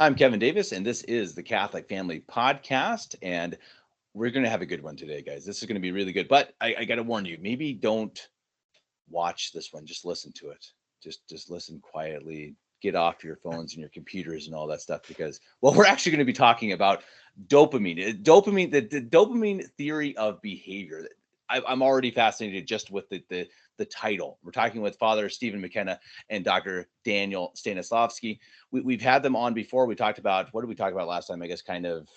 I'm Kevin Davis, and this is the Catholic Family Podcast. And we're going to have a good one today, guys. This is going to be really good. But I got to warn you, maybe don't watch this one. Just listen to it. Just listen quietly. Get off your phones and your computers and all that stuff because, well, we're actually going to be talking about dopamine. Dopamine, the dopamine theory of behavior. I'm already fascinated just with the title. We're talking with Father Stephen McKenna and Dr. Daniel Stanislowski. We've had them on before. We talked about, what did we talk about last time? I guess kind of,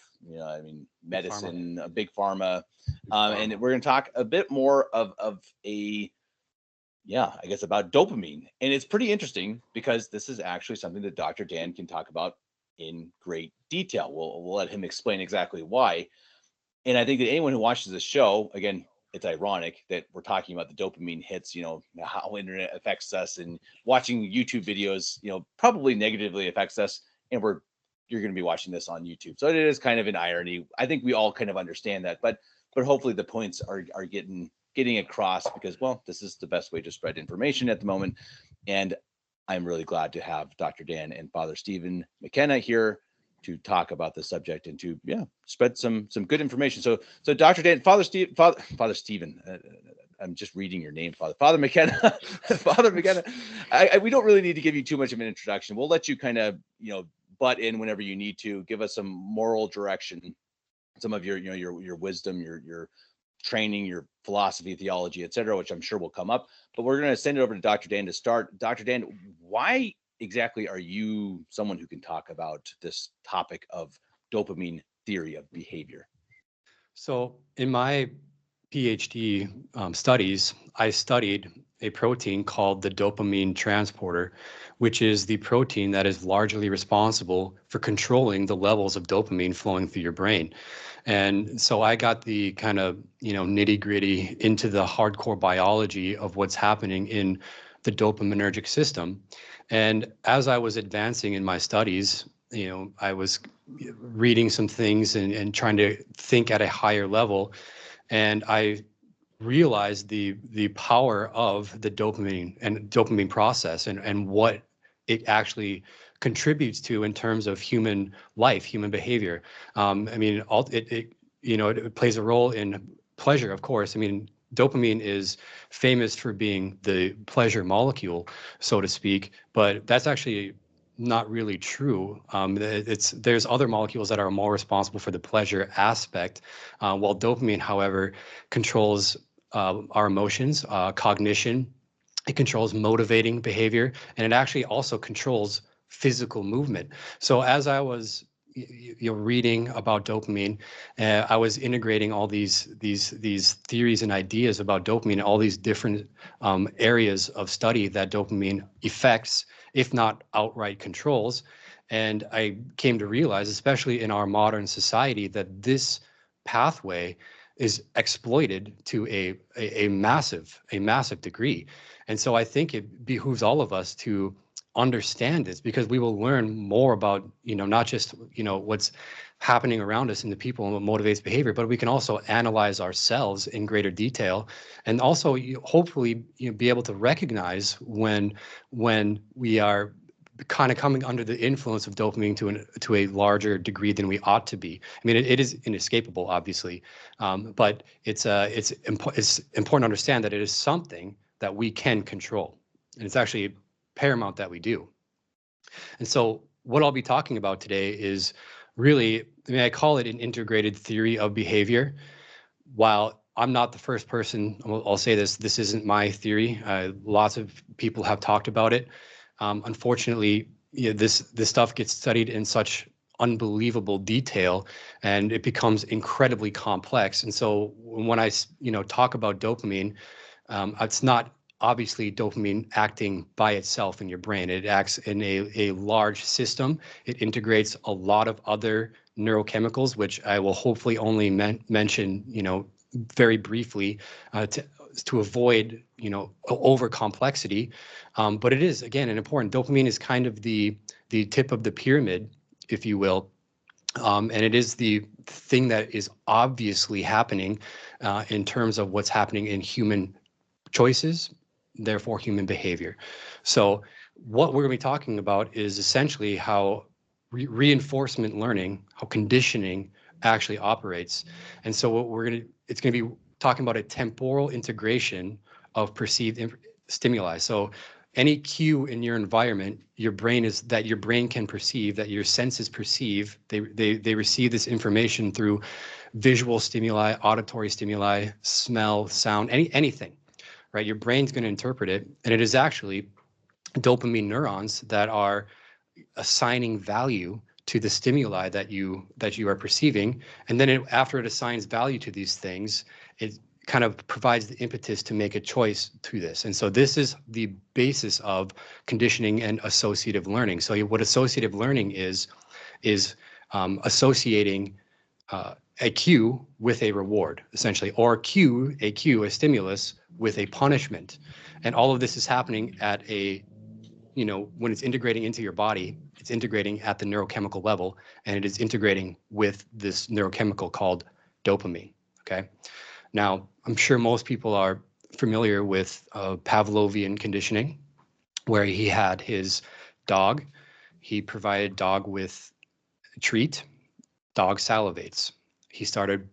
medicine, big pharma. And we're going to talk a bit more of about dopamine. And it's pretty interesting because this is actually something that Dr. Dan can talk about in great detail. We'll let him explain exactly why. And I think that anyone who watches this show, again, it's ironic that we're talking about the dopamine hits, how internet affects us, and watching YouTube videos, probably negatively affects us. And you're going to be watching this on YouTube. So it is kind of an irony. I think we all kind of understand that, but hopefully the points are getting across because, well, this is the best way to spread information at the moment. And I'm really glad to have Dr. Dan and Father Stephen McKenna here to talk about the subject and to spread some good information. So Dr. Dan, Father Stephen, I'm just reading your name, Father McKenna. Father McKenna, we don't really need to give you too much of an introduction. We'll let you kind of butt in whenever you need to. Give us some moral direction, some of your wisdom, your training, your philosophy, theology, etc., which I'm sure will come up. But we're going to send it over to Dr. Dan to start. Dr. Dan, why exactly are you someone who can talk about this topic of dopamine theory of behavior? So in my PhD studies, I studied a protein called the dopamine transporter, which is the protein that is largely responsible for controlling the levels of dopamine flowing through your brain. And so I got the kind of, nitty gritty into the hardcore biology of what's happening in the dopaminergic system. And as I was advancing in my studies, I was reading some things and trying to think at a higher level. And I realized the power of the dopamine process and what it actually contributes to in terms of human life, human behavior. It plays a role in pleasure, of course. Dopamine is famous for being the pleasure molecule, so to speak, but that's actually not really true. There's other molecules that are more responsible for the pleasure aspect, while dopamine, however, controls our emotions, cognition. It controls motivating behavior, and it actually also controls physical movement. So as I was reading about dopamine, I was integrating all these theories and ideas about dopamine, all these different areas of study that dopamine affects, if not outright controls. And I came to realize, especially in our modern society, that this pathway is exploited to a massive degree. And so I think it behooves all of us to understand this, because we will learn more about, not just, what's happening around us and the people and what motivates behavior, but we can also analyze ourselves in greater detail, and also hopefully be able to recognize when we are kind of coming under the influence of dopamine to a larger degree than we ought to be. It is inescapable, obviously, but it's important to understand that it is something that we can control, and it's actually paramount that we do. And so what I'll be talking about today is really, I call it an integrated theory of behavior. While I'm not the first person, I'll say this isn't my theory. Lots of people have talked about it. Unfortunately, this stuff gets studied in such unbelievable detail, and it becomes incredibly complex. And so when I talk about dopamine, it's not obviously dopamine acting by itself in your brain. It acts in a large system. It integrates a lot of other neurochemicals, which I will hopefully only mention, very briefly, to avoid, over complexity. But it is, again, an important. Dopamine is kind of the tip of the pyramid, if you will. And it is the thing that is obviously happening in terms of what's happening in human choices, therefore human behavior. So what we're going to be talking about is essentially how reinforcement learning, how conditioning actually operates. And so it's going to be talking about a temporal integration of perceived stimuli. So any cue in your environment, your brain can perceive, that your senses perceive, they receive this information through visual stimuli, auditory stimuli, smell, sound, anything, right? Your brain's going to interpret it, and it is actually dopamine neurons that are assigning value to the stimuli that you are perceiving, and then after it assigns value to these things, it kind of provides the impetus to make a choice to this. And so this is the basis of conditioning and associative learning. So what associative learning is associating a cue with a reward, essentially, or a stimulus, with a punishment. And all of this is happening at when it's integrating into your body, it's integrating at the neurochemical level, and it is integrating with this neurochemical called dopamine. Okay. Now, I'm sure most people are familiar with Pavlovian conditioning, where he had his dog. He provided dog with a treat. Dog salivates. He started,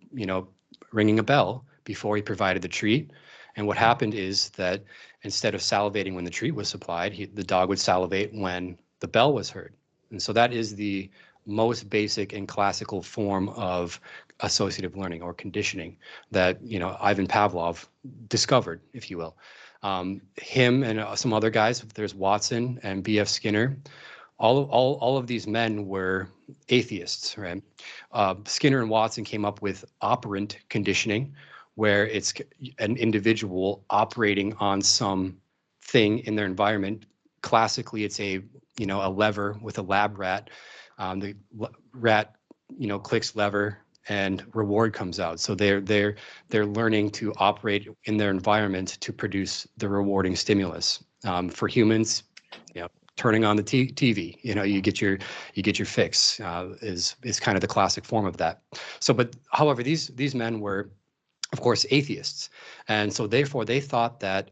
ringing a bell before he provided the treat. And what happened is that instead of salivating when the treat was supplied, the dog would salivate when the bell was heard. And so that is the most basic and classical form of associative learning or conditioning that Ivan Pavlov discovered, if you will. Him and some other guys, there's Watson and B.F. Skinner. All of these men were atheists, right? Skinner and Watson came up with operant conditioning, where it's an individual operating on some thing in their environment. Classically, it's a lever with a lab rat. The rat clicks lever and reward comes out. So they're learning to operate in their environment to produce the rewarding stimulus. For humans, turning on the TV, you get your fix, is kind of the classic form of that. So, but however, these men were, of course, atheists, and so therefore they thought that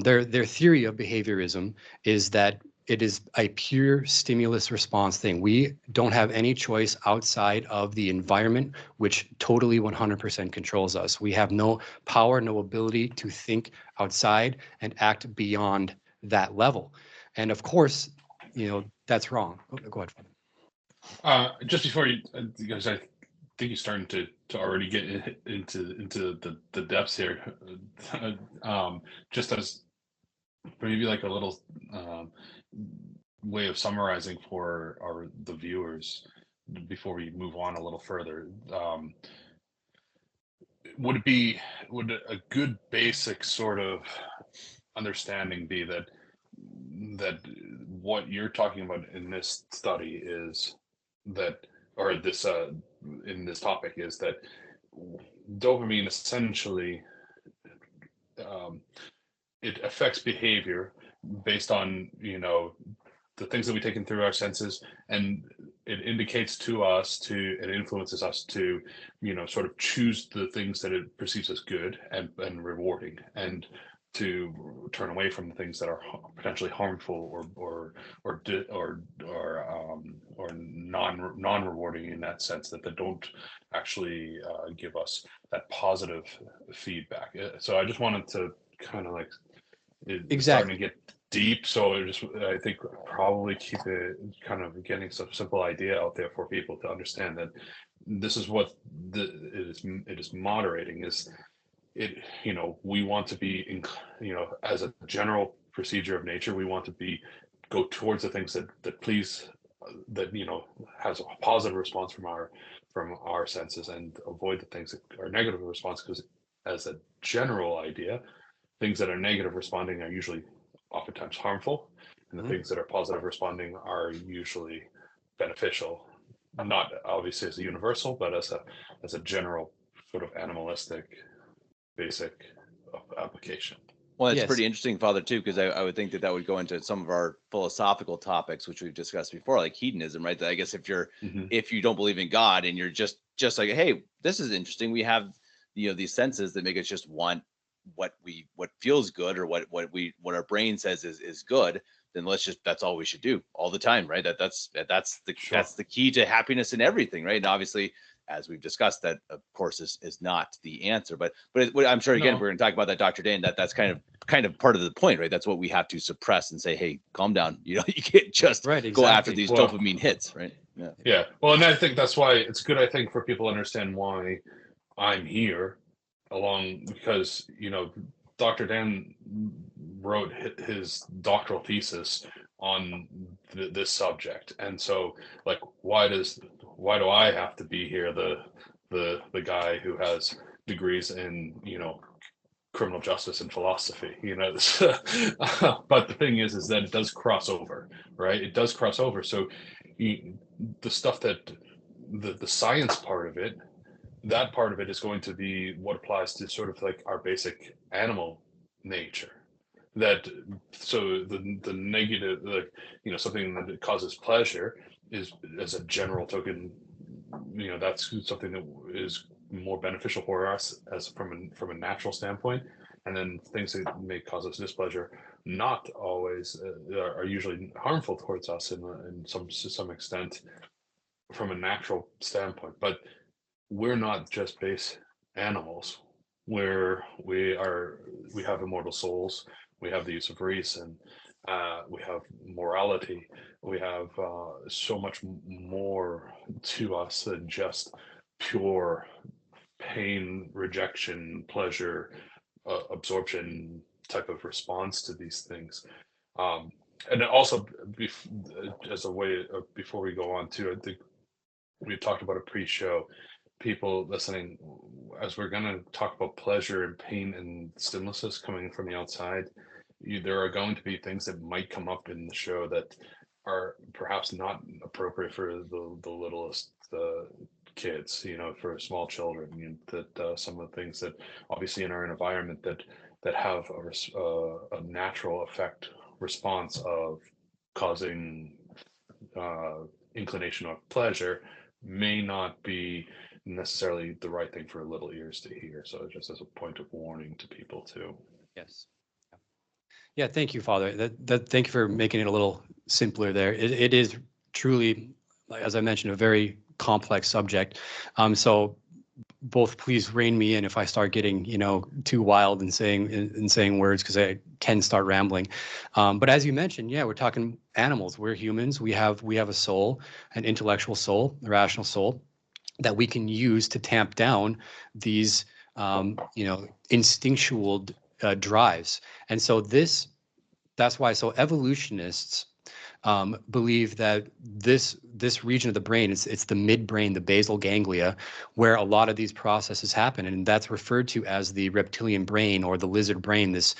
their theory of behaviorism is that it is a pure stimulus response thing. We don't have any choice outside of the environment, which totally 100% controls us. We have no power, no ability to think outside and act beyond that level. And of course, that's wrong. Go ahead. Just before you, because I think you're starting to already get into the depths here. Just as maybe like a little way of summarizing for the viewers before we move on a little further. Would a good basic sort of understanding be that what you're talking about in this study is that, or this in this topic, is that dopamine essentially it affects behavior based on the things that we take in through our senses, and it indicates to us it influences us to sort of choose the things that it perceives as good and rewarding, and to turn away from the things that are potentially harmful or non-rewarding, in that sense, that they don't actually give us that positive feedback. So I just wanted to kind of like it's starting to get deep, so I think probably keep it kind of getting some simple idea out there for people to understand that this is what it is moderating is. It, we want to be, as a general procedure of nature, we want to go towards the things that please, that, has a positive response from our senses, and avoid the things that are negative response, because as a general idea, things that are negative responding are usually oftentimes harmful, and the things that are positive responding are usually beneficial, not obviously as a universal, but as a general sort of animalistic basic application. Well, it's pretty interesting, Father, too, because I would think that would go into some of our philosophical topics, which we've discussed before, like hedonism, right? That I guess if you don't believe in God and you're just like, hey, this is interesting. We have these senses that make us just want what feels good, or what our brain says is good. then that's all we should do all the time, right? That's Sure. the key to happiness in everything, right? And obviously, as we've discussed, that of course is not the answer, but I'm sure again, No. we're going to talk about that, Dr. Dan, that's kind of part of the point, right? That's what we have to suppress and say, hey, calm down. You can't just go after these dopamine hits, right? Yeah. Well, and I think that's why it's good, I think, for people to understand why I'm here because, Dr. Dan wrote his doctoral thesis on this subject. And so, like, why do I have to be here, the guy who has degrees in, criminal justice and philosophy, but the thing is that it does cross over, right? It does cross over. So the stuff that the science part of it, that part of it is going to be what applies to sort of like our basic animal nature. So the negative, something that causes pleasure is, as a general token, that's something that is more beneficial for us as from a natural standpoint. And then things that may cause us displeasure, not always are usually harmful towards us to some extent from a natural standpoint. But we're not just base animals. We have immortal souls. We have the use of reason. We have morality. We have so much more to us than just pure pain, rejection, pleasure, absorption type of response to these things. And also, as a way of, before we go on too, I think we talked about a pre-show. People listening, as we're going to talk about pleasure and pain and stimuluses coming from the outside, there are going to be things that might come up in the show that are perhaps not appropriate for the littlest kids, for small children. That some of the things that obviously in our environment that have a natural effect response of causing inclination of pleasure may not be necessarily the right thing for little ears to hear. So just as a point of warning to people too. Yes. Yeah, thank you, Father. Thank you for making it a little simpler there. It is truly, as I mentioned, a very complex subject. So both please rein me in if I start getting, too wild and saying words, because I can start rambling. But as you mentioned, yeah, we're talking animals. We're humans. We have a soul, an intellectual soul, a rational soul that we can use to tamp down these, instinctual drives. And so that's why. So evolutionists believe that this region of the brain, it's the midbrain, the basal ganglia, where a lot of these processes happen, and that's referred to as the reptilian brain or the lizard brain. This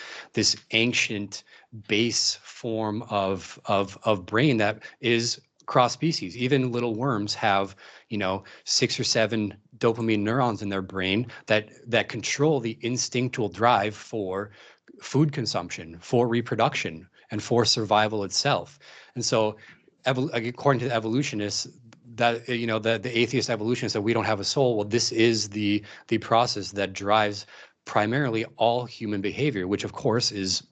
ancient base form of brain that is cross species. Even little worms have 6 or 7 dopamine neurons in their brain that control the instinctual drive for food consumption, for reproduction, and for survival itself. And so, according to the evolutionists, that the atheist evolutionists, that we don't have a soul. Well, this is the process that drives primarily all human behavior, which of course is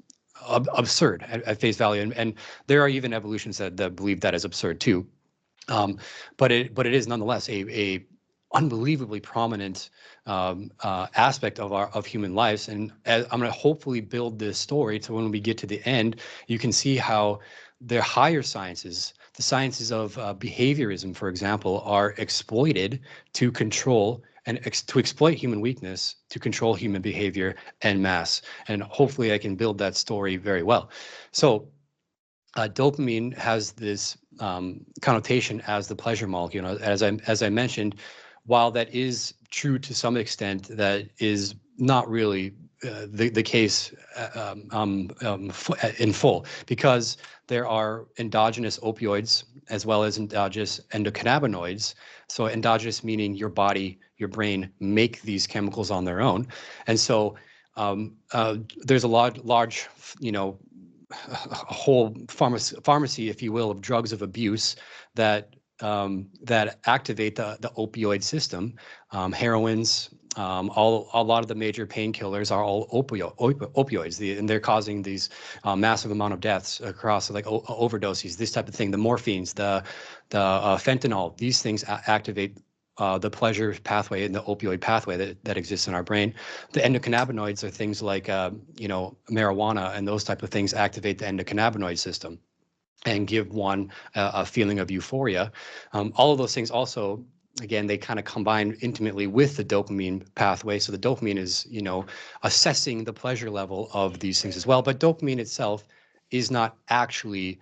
absurd at face value. And there are even evolutionists that believe that is absurd too. But it is nonetheless a unbelievably prominent aspect of human lives. And I'm going to hopefully build this story to when we get to the end, you can see how the higher sciences, the sciences of behaviorism, for example, are exploited to control and to exploit human weakness, to control human behavior en masse. And hopefully I can build that story very well. So dopamine has this connotation as the pleasure molecule. As I mentioned, while that is true to some extent, that is not really the case in full, because there are endogenous opioids as well as endogenous endocannabinoids. So endogenous meaning your body, your brain make these chemicals on their own. And so there's a large, a whole pharmacy, if you will, of drugs of abuse that activate the opioid system, heroines, A lot of the major painkillers are all opioids, and they're causing these massive amount of deaths across, like overdoses, this type of thing. The morphines, the fentanyl, these things activate the pleasure pathway and the opioid pathway that exists in our brain. The endocannabinoids are things like marijuana, and those type of things activate the endocannabinoid system and give one a feeling of euphoria. All of those things also, again, they kind of combine intimately with the dopamine pathway. So the dopamine is, assessing the pleasure level of these things as well. But dopamine itself is not actually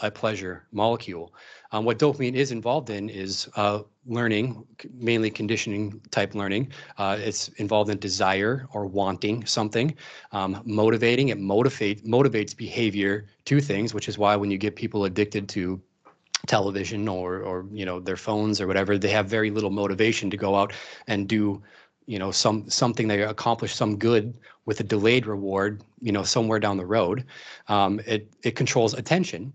a pleasure molecule. What dopamine is involved in is learning, mainly conditioning type learning. It's involved in desire or wanting something, motivating. It motivates behavior to things, which is why when you get people addicted to television or their phones or whatever, they have very little motivation to go out and do something they accomplish some good with a delayed reward somewhere down the road. It controls attention,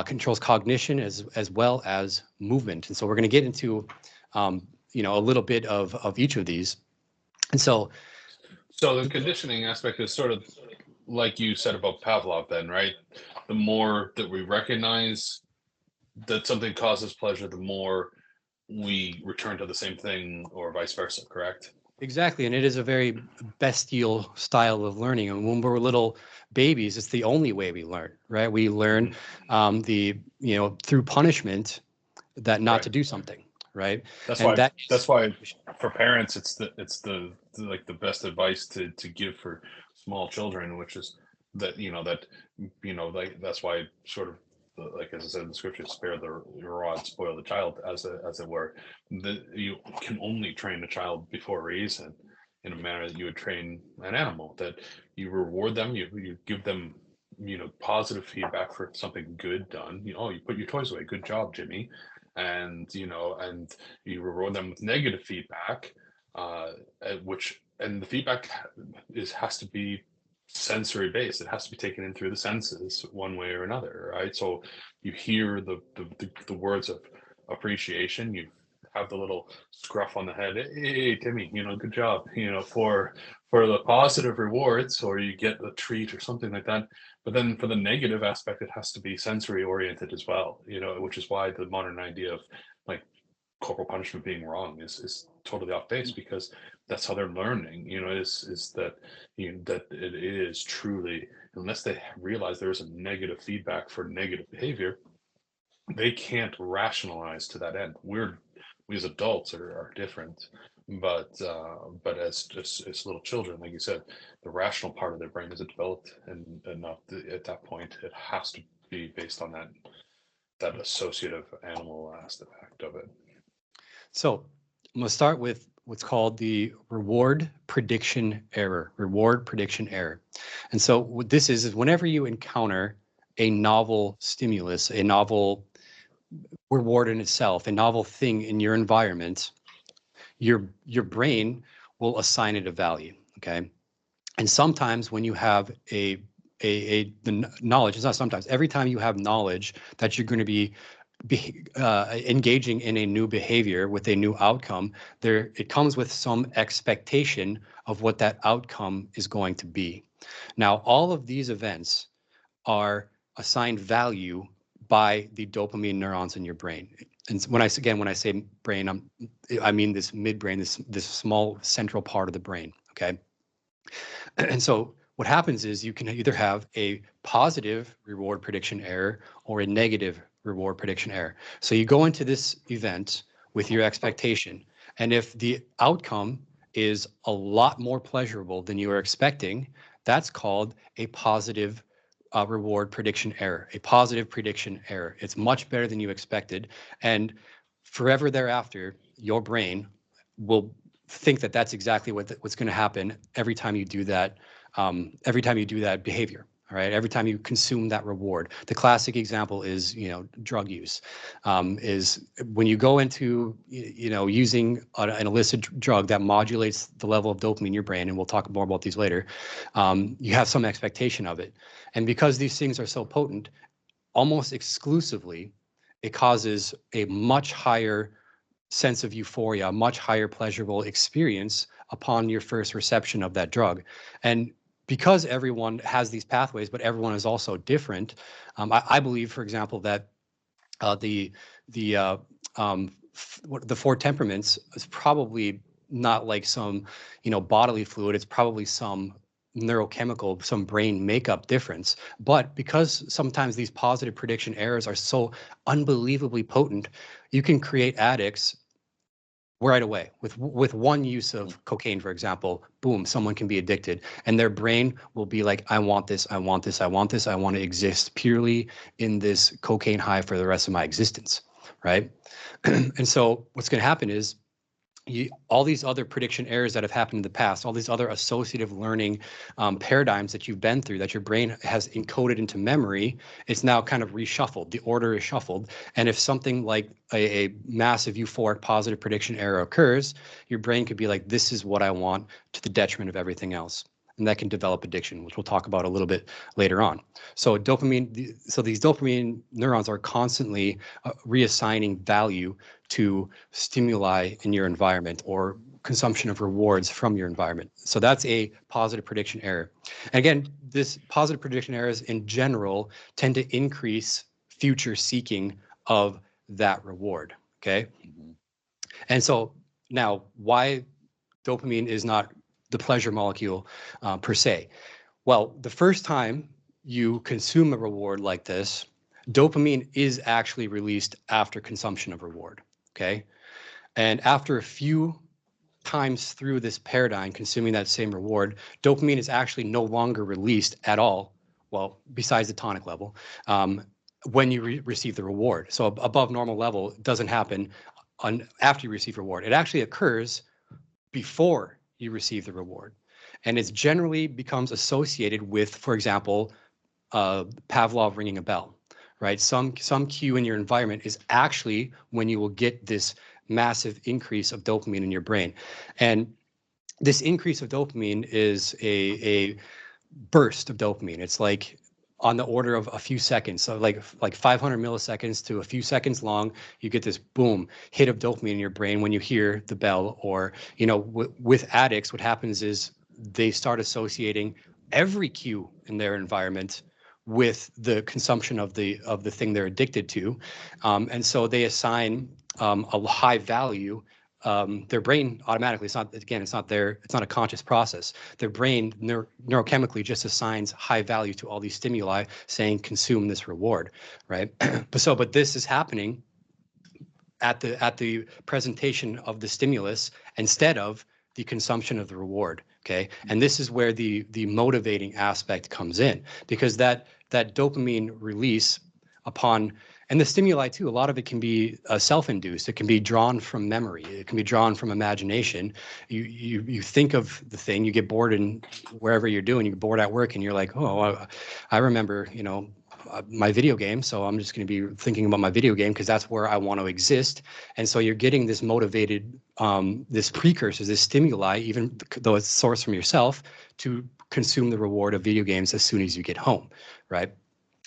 controls cognition as well as movement. And so we're going to get into a little bit of each of these. And so the conditioning aspect is sort of like you said about Pavlov then, right? The more that we recognize that something causes pleasure, the more we return to the same thing, or vice versa, correct? Exactly. And it is a very bestial style of learning. And when we're little babies, it's the only way we learn, right? We learn through punishment that not to do something, right? That's and why for parents, it's the like the best advice to give for small children, which is that, like, that's why sort of, like as I said in the scripture, spare the rod, spoil the child, as it were. You can only train a child before reason in a manner that you would train an animal, that you reward them, you give them positive feedback for something good done. You put your toys away, good job, Jimmy. And and you reward them with negative feedback, and the feedback has to be sensory based. It has to be taken in through the senses one way or another, right? So you hear the words of appreciation, you have the little scruff on the head, hey Timmy, good job, for the positive rewards, or you get a treat or something like that. But then for the negative aspect, it has to be sensory oriented as well, which is why the modern idea of like corporal punishment being wrong is totally off base, because that's how they're learning, is that that it is truly, unless they realize there's a negative feedback for negative behavior, they can't rationalize to that end. We as adults are different, but as little children, like you said, the rational part of their brain isn't developed, and enough at that point. It has to be based on that associative animal aspect of it. So I'm going to start with what's called the reward prediction error. Reward prediction error. And so what this is whenever you encounter a novel stimulus, a novel reward in itself, a novel thing in your environment, your brain will assign it a value. Okay. And sometimes when you have the knowledge, it's not sometimes, every time you have knowledge that you're going to be engaging in a new behavior with a new outcome, it comes with some expectation of what that outcome is going to be. Now, all of these events are assigned value by the dopamine neurons in your brain. And when I say brain, I mean this midbrain, this small central part of the brain. Okay. And so what happens is you can either have a positive reward prediction error or a negative reward prediction error. So you go into this event with your expectation, and if the outcome is a lot more pleasurable than you were expecting, that's called a positive reward prediction error, a positive prediction error. It's much better than you expected, and forever thereafter, your brain will think that that's exactly what's going to happen every time you do that. Every time you do that behavior. All right. Every time you consume that reward. The classic example is, drug use. Is when you go into, using an illicit drug that modulates the level of dopamine in your brain, and we'll talk more about these later. You have some expectation of it, and because these things are so potent, almost exclusively, it causes a much higher sense of euphoria, a much higher pleasurable experience upon your first reception of that drug. And because everyone has these pathways, but everyone is also different, I believe, for example, that the four temperaments is probably not like some, bodily fluid. It's probably some neurochemical, some brain makeup difference. But because sometimes these positive prediction errors are so unbelievably potent, you can create addicts right away with one use of cocaine, for example. Boom, someone can be addicted, and their brain will be like, I want this, I want this, I want this, I want to exist purely in this cocaine high for the rest of my existence, right? And so what's going to happen is all these other prediction errors that have happened in the past, all these other associative learning paradigms that you've been through, that your brain has encoded into memory, it's now kind of reshuffled. The order is shuffled. And if something like a massive euphoric positive prediction error occurs, your brain could be like, this is what I want, to the detriment of everything else. And that can develop addiction, which we'll talk about a little bit later on. So dopamine, so these dopamine neurons are constantly reassigning value to stimuli in your environment or consumption of rewards from your environment. So that's a positive prediction error. And again, this positive prediction errors in general tend to increase future seeking of that reward, okay? And so now, why dopamine is not the pleasure molecule per se? Well, the first time you consume a reward like this, dopamine is actually released after consumption of reward, okay? And after a few times through this paradigm, consuming that same reward, dopamine is actually no longer released at all, well, besides the tonic level, when you receive the reward. So above normal level doesn't happen after you receive reward. It actually occurs before you receive the reward. And it generally becomes associated with, for example, Pavlov ringing a bell, right? Some cue in your environment is actually when you will get this massive increase of dopamine in your brain. And this increase of dopamine is a burst of dopamine. It's like on the order of a few seconds, so like 500 milliseconds to a few seconds long, you get this boom hit of dopamine in your brain when you hear the bell. Or, with addicts, what happens is they start associating every cue in their environment with the consumption of the thing they're addicted to, and so they assign a high value. Their brain automatically, it's not a conscious process. Their brain neurochemically just assigns high value to all these stimuli, saying consume this reward, right? But this is happening at the presentation of the stimulus instead of the consumption of the reward, okay? And this is where the motivating aspect comes in, because that dopamine release upon, and the stimuli too, a lot of it can be self-induced. It can be drawn from memory. It can be drawn from imagination. You think of the thing, you get bored in wherever you're doing, you get bored at work, and you're like, oh, I remember, my video game, so I'm just going to be thinking about my video game because that's where I want to exist. And so you're getting this motivated, this precursor, this stimuli, even though it's sourced from yourself, to consume the reward of video games as soon as you get home, right?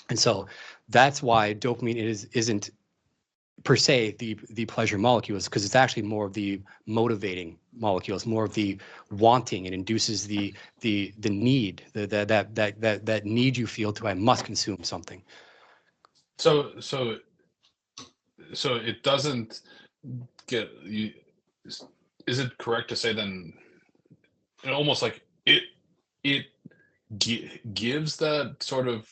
And so that's why dopamine isn't per se the pleasure molecules, because it's actually more of the motivating molecules, more of the wanting. It induces the need, that need you feel to, I must consume something. So it doesn't get you. Is it correct to say then, almost like it gives that sort of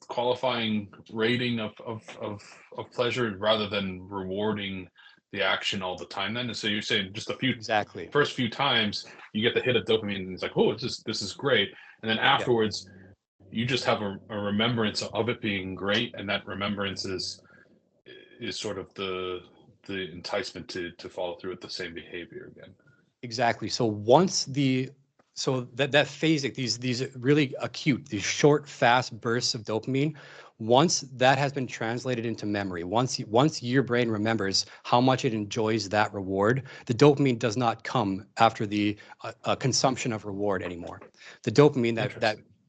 qualifying rating of pleasure rather than rewarding the action all the time then? And so you're saying just first few times you get the hit of dopamine and it's like, oh, this is great, and then afterwards you just have a remembrance of it being great, and that remembrance is sort of the enticement to follow through with the same behavior again. Exactly. So once that phasic, these really acute, these short, fast bursts of dopamine, once that has been translated into memory, once your brain remembers how much it enjoys that reward, the dopamine does not come after the consumption of reward anymore. The dopamine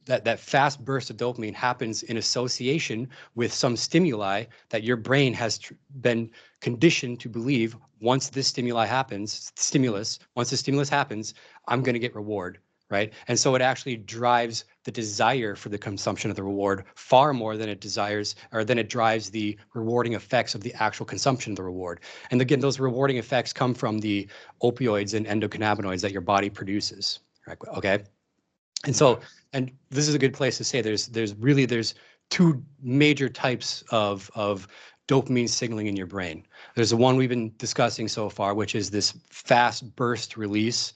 that fast burst of dopamine happens in association with some stimuli that your brain has been conditioned to believe once this stimulus once the stimulus happens, I'm going to get reward, right? And so it actually drives the desire for the consumption of the reward far more than it drives the rewarding effects of the actual consumption of the reward. And again, those rewarding effects come from the opioids and endocannabinoids that your body produces, right? Okay. And so, and this is a good place to say there's two major types of dopamine signaling in your brain. There's the one we've been discussing so far, which is this fast burst release,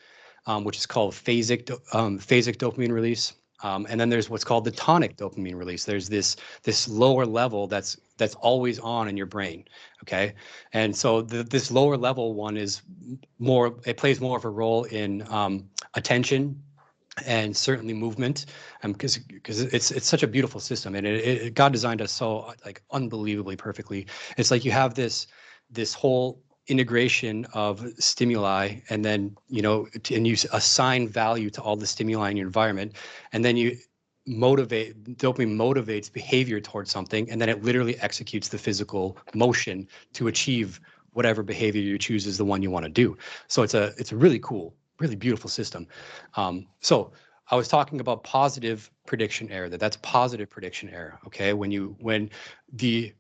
which is called phasic dopamine release. And then there's what's called the tonic dopamine release. There's this lower level that's always on in your brain. Okay. And so this lower level one is it plays more of a role in attention, and certainly movement, because it's such a beautiful system, and God designed us so like unbelievably perfectly. It's like you have this whole integration of stimuli, and then and you assign value to all the stimuli in your environment, and then dopamine motivates behavior towards something, and then it literally executes the physical motion to achieve whatever behavior you choose is the one you want to do. So it's a really cool, really beautiful system. So I was talking about positive prediction error. That's positive prediction error. Okay, when the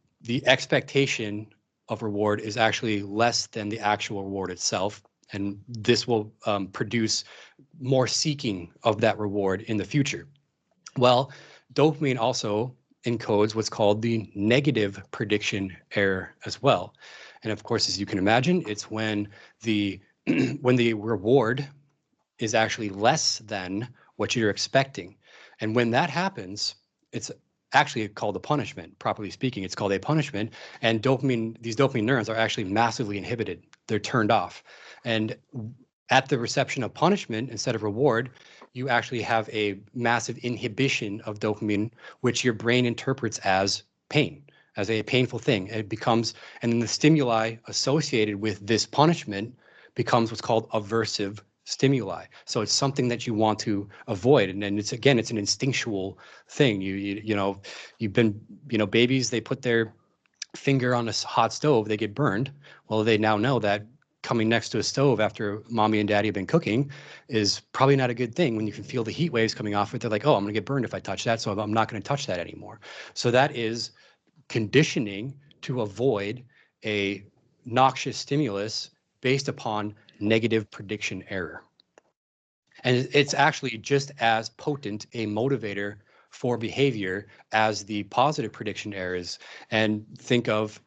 expectation of reward is actually less than the actual reward itself, and this will produce more seeking of that reward in the future. Well, dopamine also encodes what's called the negative prediction error as well. And of course, as you can imagine, it's when the reward is actually less than what you're expecting. And when that happens, it's actually called a punishment. Properly speaking, it's called a punishment. And these dopamine neurons are actually massively inhibited. They're turned off. And at the reception of punishment instead of reward, you actually have a massive inhibition of dopamine, which your brain interprets as pain, as a painful thing. And then the stimuli associated with this punishment becomes what's called aversive stimuli. So it's something that you want to avoid. And then it's an instinctual thing. You've been, babies, they put their finger on a hot stove, they get burned. Well, they now know that coming next to a stove after mommy and daddy have been cooking is probably not a good thing. When you can feel the heat waves coming off it, they're like, oh, I'm going to get burned if I touch that, so I'm not going to touch that anymore. So that is conditioning to avoid a noxious stimulus based upon negative prediction error. And it's actually just as potent a motivator for behavior as the positive prediction errors. And think of,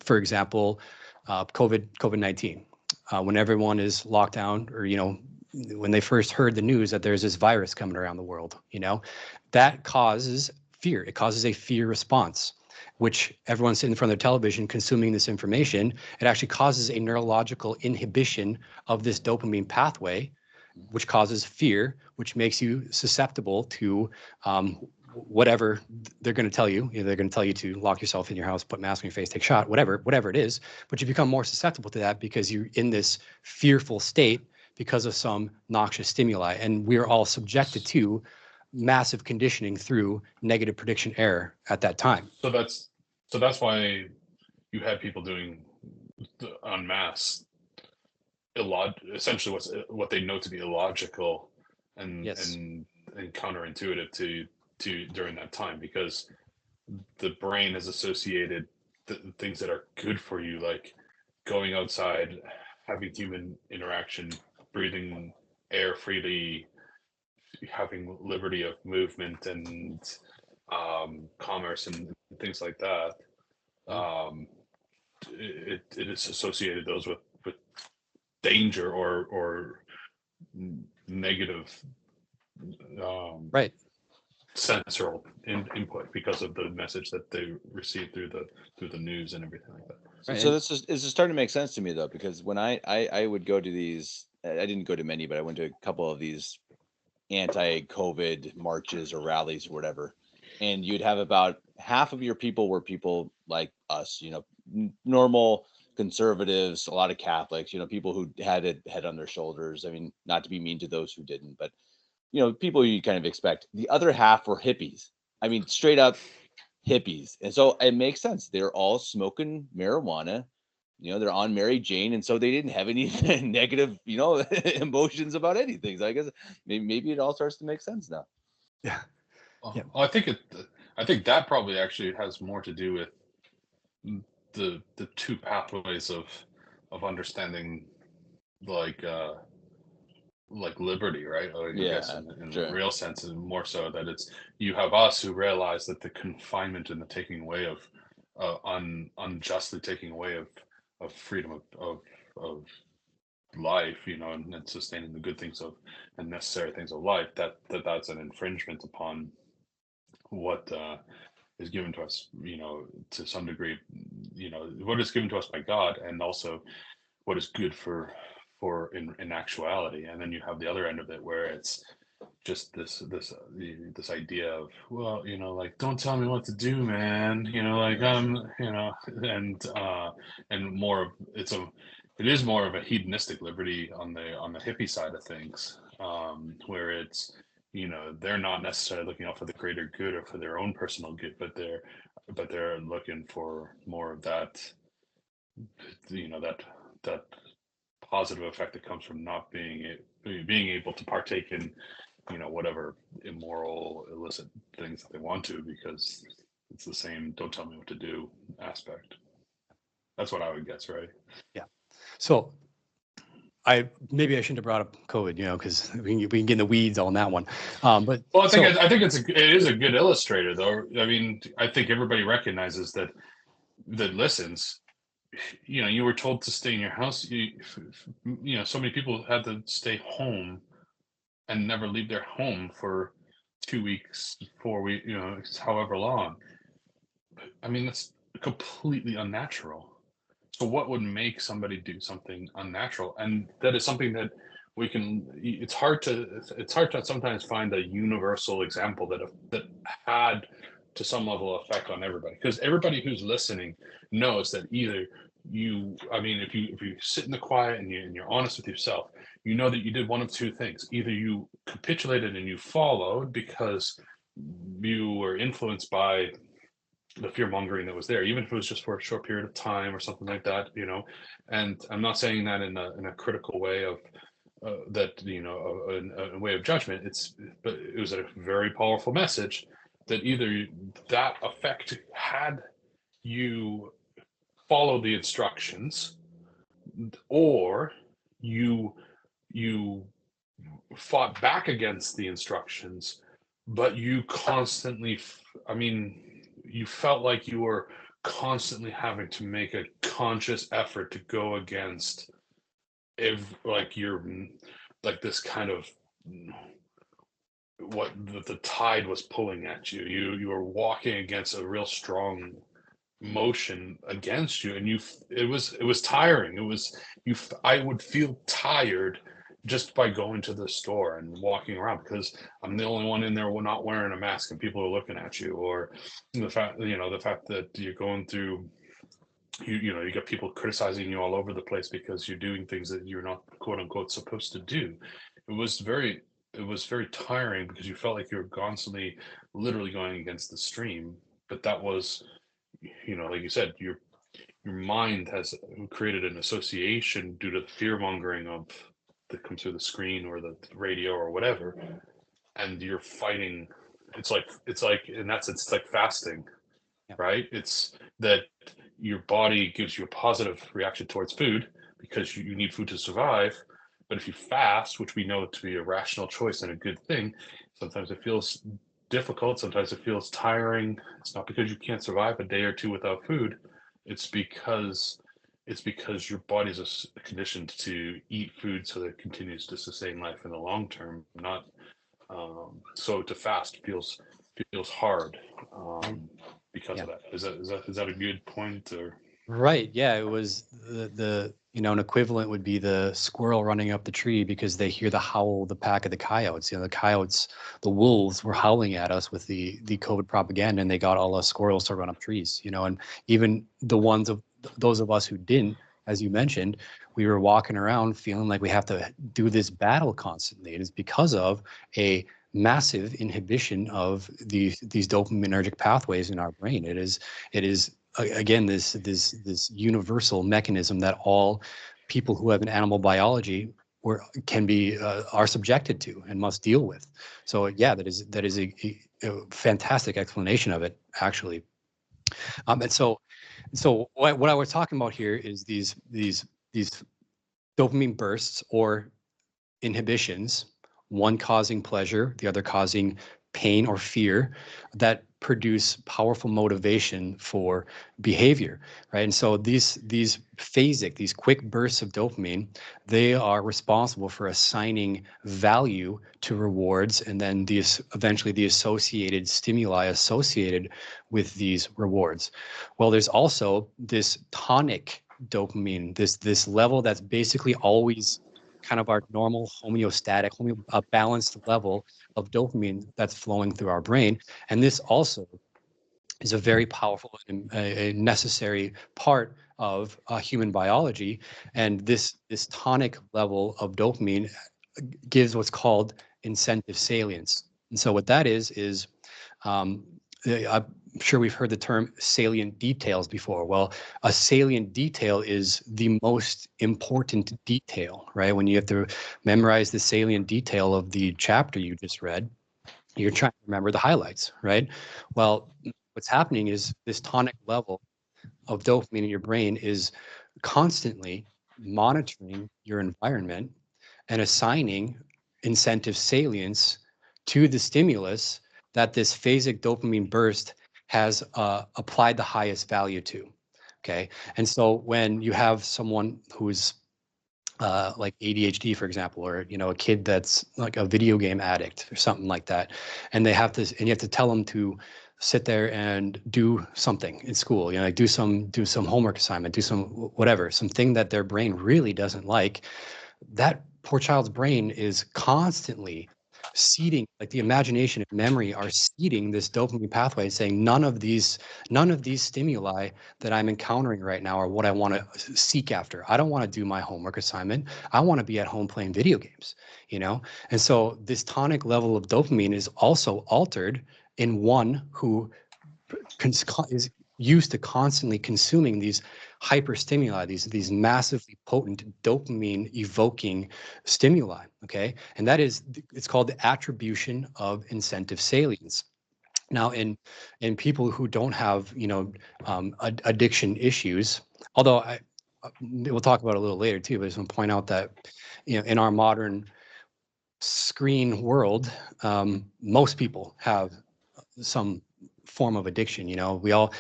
for example, COVID-19. When everyone is locked down, or when they first heard the news that there's this virus coming around the world, that causes fear. It causes a fear response, which everyone's sitting in front of their television consuming this information. It actually causes a neurological inhibition of this dopamine pathway, which causes fear, which makes you susceptible to whatever they're going to tell you. They're going to tell you to lock yourself in your house, put mask on your face, take a shot, whatever it is. But you become more susceptible to that because you're in this fearful state because of some noxious stimuli. And we're all subjected to massive conditioning through negative prediction error at that time. So that's why you had people doing en masse essentially what they know to be illogical and counterintuitive to during that time, because the brain has associated things that are good for you, like going outside, having human interaction, breathing air freely, having liberty of movement and commerce and things like that. It is associated those with danger or negative right sensorial input because of the message that they receive through the news and everything like that. Right. So this is starting to make sense to me, though, because when I would go to these, I didn't go to many, but I went to a couple of these anti-COVID marches or rallies or whatever, and you'd have about half of your people were people like us, normal conservatives, a lot of Catholics, people who had a head on their shoulders. I mean, not to be mean to those who didn't, but people you kind of expect. The other half were hippies. I mean, straight up hippies. And so it makes sense. They're all smoking marijuana. They're on Mary Jane, and so they didn't have any negative, emotions about anything. So I guess maybe it all starts to make sense now. Yeah. Yeah. Well, I think that probably actually has more to do with the two pathways of understanding, like liberty, right? I guess in sure. the real sense, and more so that it's, you have us who realize that the confinement and the taking away of unjustly taking away of freedom of life, and sustaining the good things of and necessary things of life, that's an infringement upon what is given to us, to some degree, what is given to us by God, and also what is good for in actuality. And then you have the other end of it, where it's just this idea of, well, like, don't tell me what to do, man, like, and more of it is more of a hedonistic liberty on the hippie side of things, where it's, they're not necessarily looking out for the greater good or for their own personal good, but they're looking for more of that, that positive effect that comes from not being able to partake in, whatever immoral, illicit things that they want to, because it's the same "don't tell me what to do" aspect. That's what I would guess, right? Yeah. So maybe I shouldn't have brought up COVID, because we can get in the weeds on that one. But well, I think it is a good illustrator, though. I mean, I think everybody recognizes that listens. You were told to stay in your house. So many people had to stay home and never leave their home for 2 weeks, 4 weeks, however long. I mean, that's completely unnatural. So what would make somebody do something unnatural? And that is something that it's hard to sometimes find a universal example that had to some level of effect on everybody, because everybody who's listening knows that either if you sit in the quiet and you're honest with yourself, that you did one of two things. Either you capitulated and you followed because you were influenced by the fear mongering that was there, even if it was just for a short period of time or something like that, and I'm not saying that in a critical way of a way of judgment. But it was a very powerful message that either that effect had you follow the instructions, or you fought back against the instructions, but you constantly, you felt like you were constantly having to make a conscious effort to go against this kind of what the tide was pulling at you. You were walking against a real strong motion against you, and it was tiring. I would feel tired just by going to the store and walking around, because I'm the only one in there not wearing a mask and people are looking at you, or the fact that you're going through, you got people criticizing you all over the place because you're doing things that you're not, quote unquote, supposed to do. It was very tiring, because you felt like you were constantly literally going against the stream. But that was, like you said, your mind has created an association due to the fear mongering that comes through the screen or the radio or whatever, and you're fighting. It's like in that sense, it's like fasting. Yeah. Right? It's that your body gives you a positive reaction towards food because you need food to survive. But if you fast, which we know to be a rational choice and a good thing, sometimes it feels difficult, sometimes it feels tiring. It's not because you can't survive a day or two without food. It's because your body is conditioned to eat food so that it continues to sustain life in the long term. Not so to fast feels hard because of that. Is that a good point? Or Right. Yeah. It was the an equivalent would be the squirrel running up the tree because they hear the howl of the pack of the coyotes. The coyotes, the wolves were howling at us with the COVID propaganda, and they got all us squirrels to run up trees. And even the ones of those of us who didn't as you mentioned, we were walking around feeling like we have to do this battle constantly. It is because of a massive inhibition of these dopaminergic pathways in our brain. It is again this universal mechanism that all people who have an animal biology are subjected to and must deal with. So yeah, that is a fantastic explanation of it, actually. And so what I was talking about here is these dopamine bursts or inhibitions, one causing pleasure, the other causing pain or fear, that produce powerful motivation for behavior, right? And so these phasic, these quick bursts of dopamine, they are responsible for assigning value to rewards, and then eventually the associated stimuli associated with these rewards. Well, there's also this tonic dopamine, this level that's basically always kind of our normal homeostatic, balanced level of dopamine that's flowing through our brain. And this also is a very powerful and a necessary part of human biology. And this tonic level of dopamine gives what's called incentive salience. And so what that is I'm sure we've heard the term salient details before. Well, a salient detail is the most important detail, right? When you have to memorize the salient detail of the chapter you just read, you're trying to remember the highlights, right? Well, what's happening is this tonic level of dopamine in your brain is constantly monitoring your environment and assigning incentive salience to the stimulus that this phasic dopamine burst has applied the highest value to. Okay. And so when you have someone who's like ADHD, for example, or a kid that's like a video game addict or something like that, and you have to tell them to sit there and do something in school, like do some homework assignment, do some whatever, something that their brain really doesn't like. That poor child's brain is constantly seeding, like the imagination and memory are seeding this dopamine pathway and saying none of these stimuli that I'm encountering right now are what I want to seek after. I don't want to do my homework assignment. I want to be at home playing video games, And so this tonic level of dopamine is also altered in one who is used to constantly consuming these hyperstimuli, these massively potent dopamine evoking stimuli. Okay. And it's called the attribution of incentive salience. Now, in people who don't have, addiction issues, although we'll talk about it a little later too, but I just want to point out that, in our modern screen world, most people have some form of addiction. We all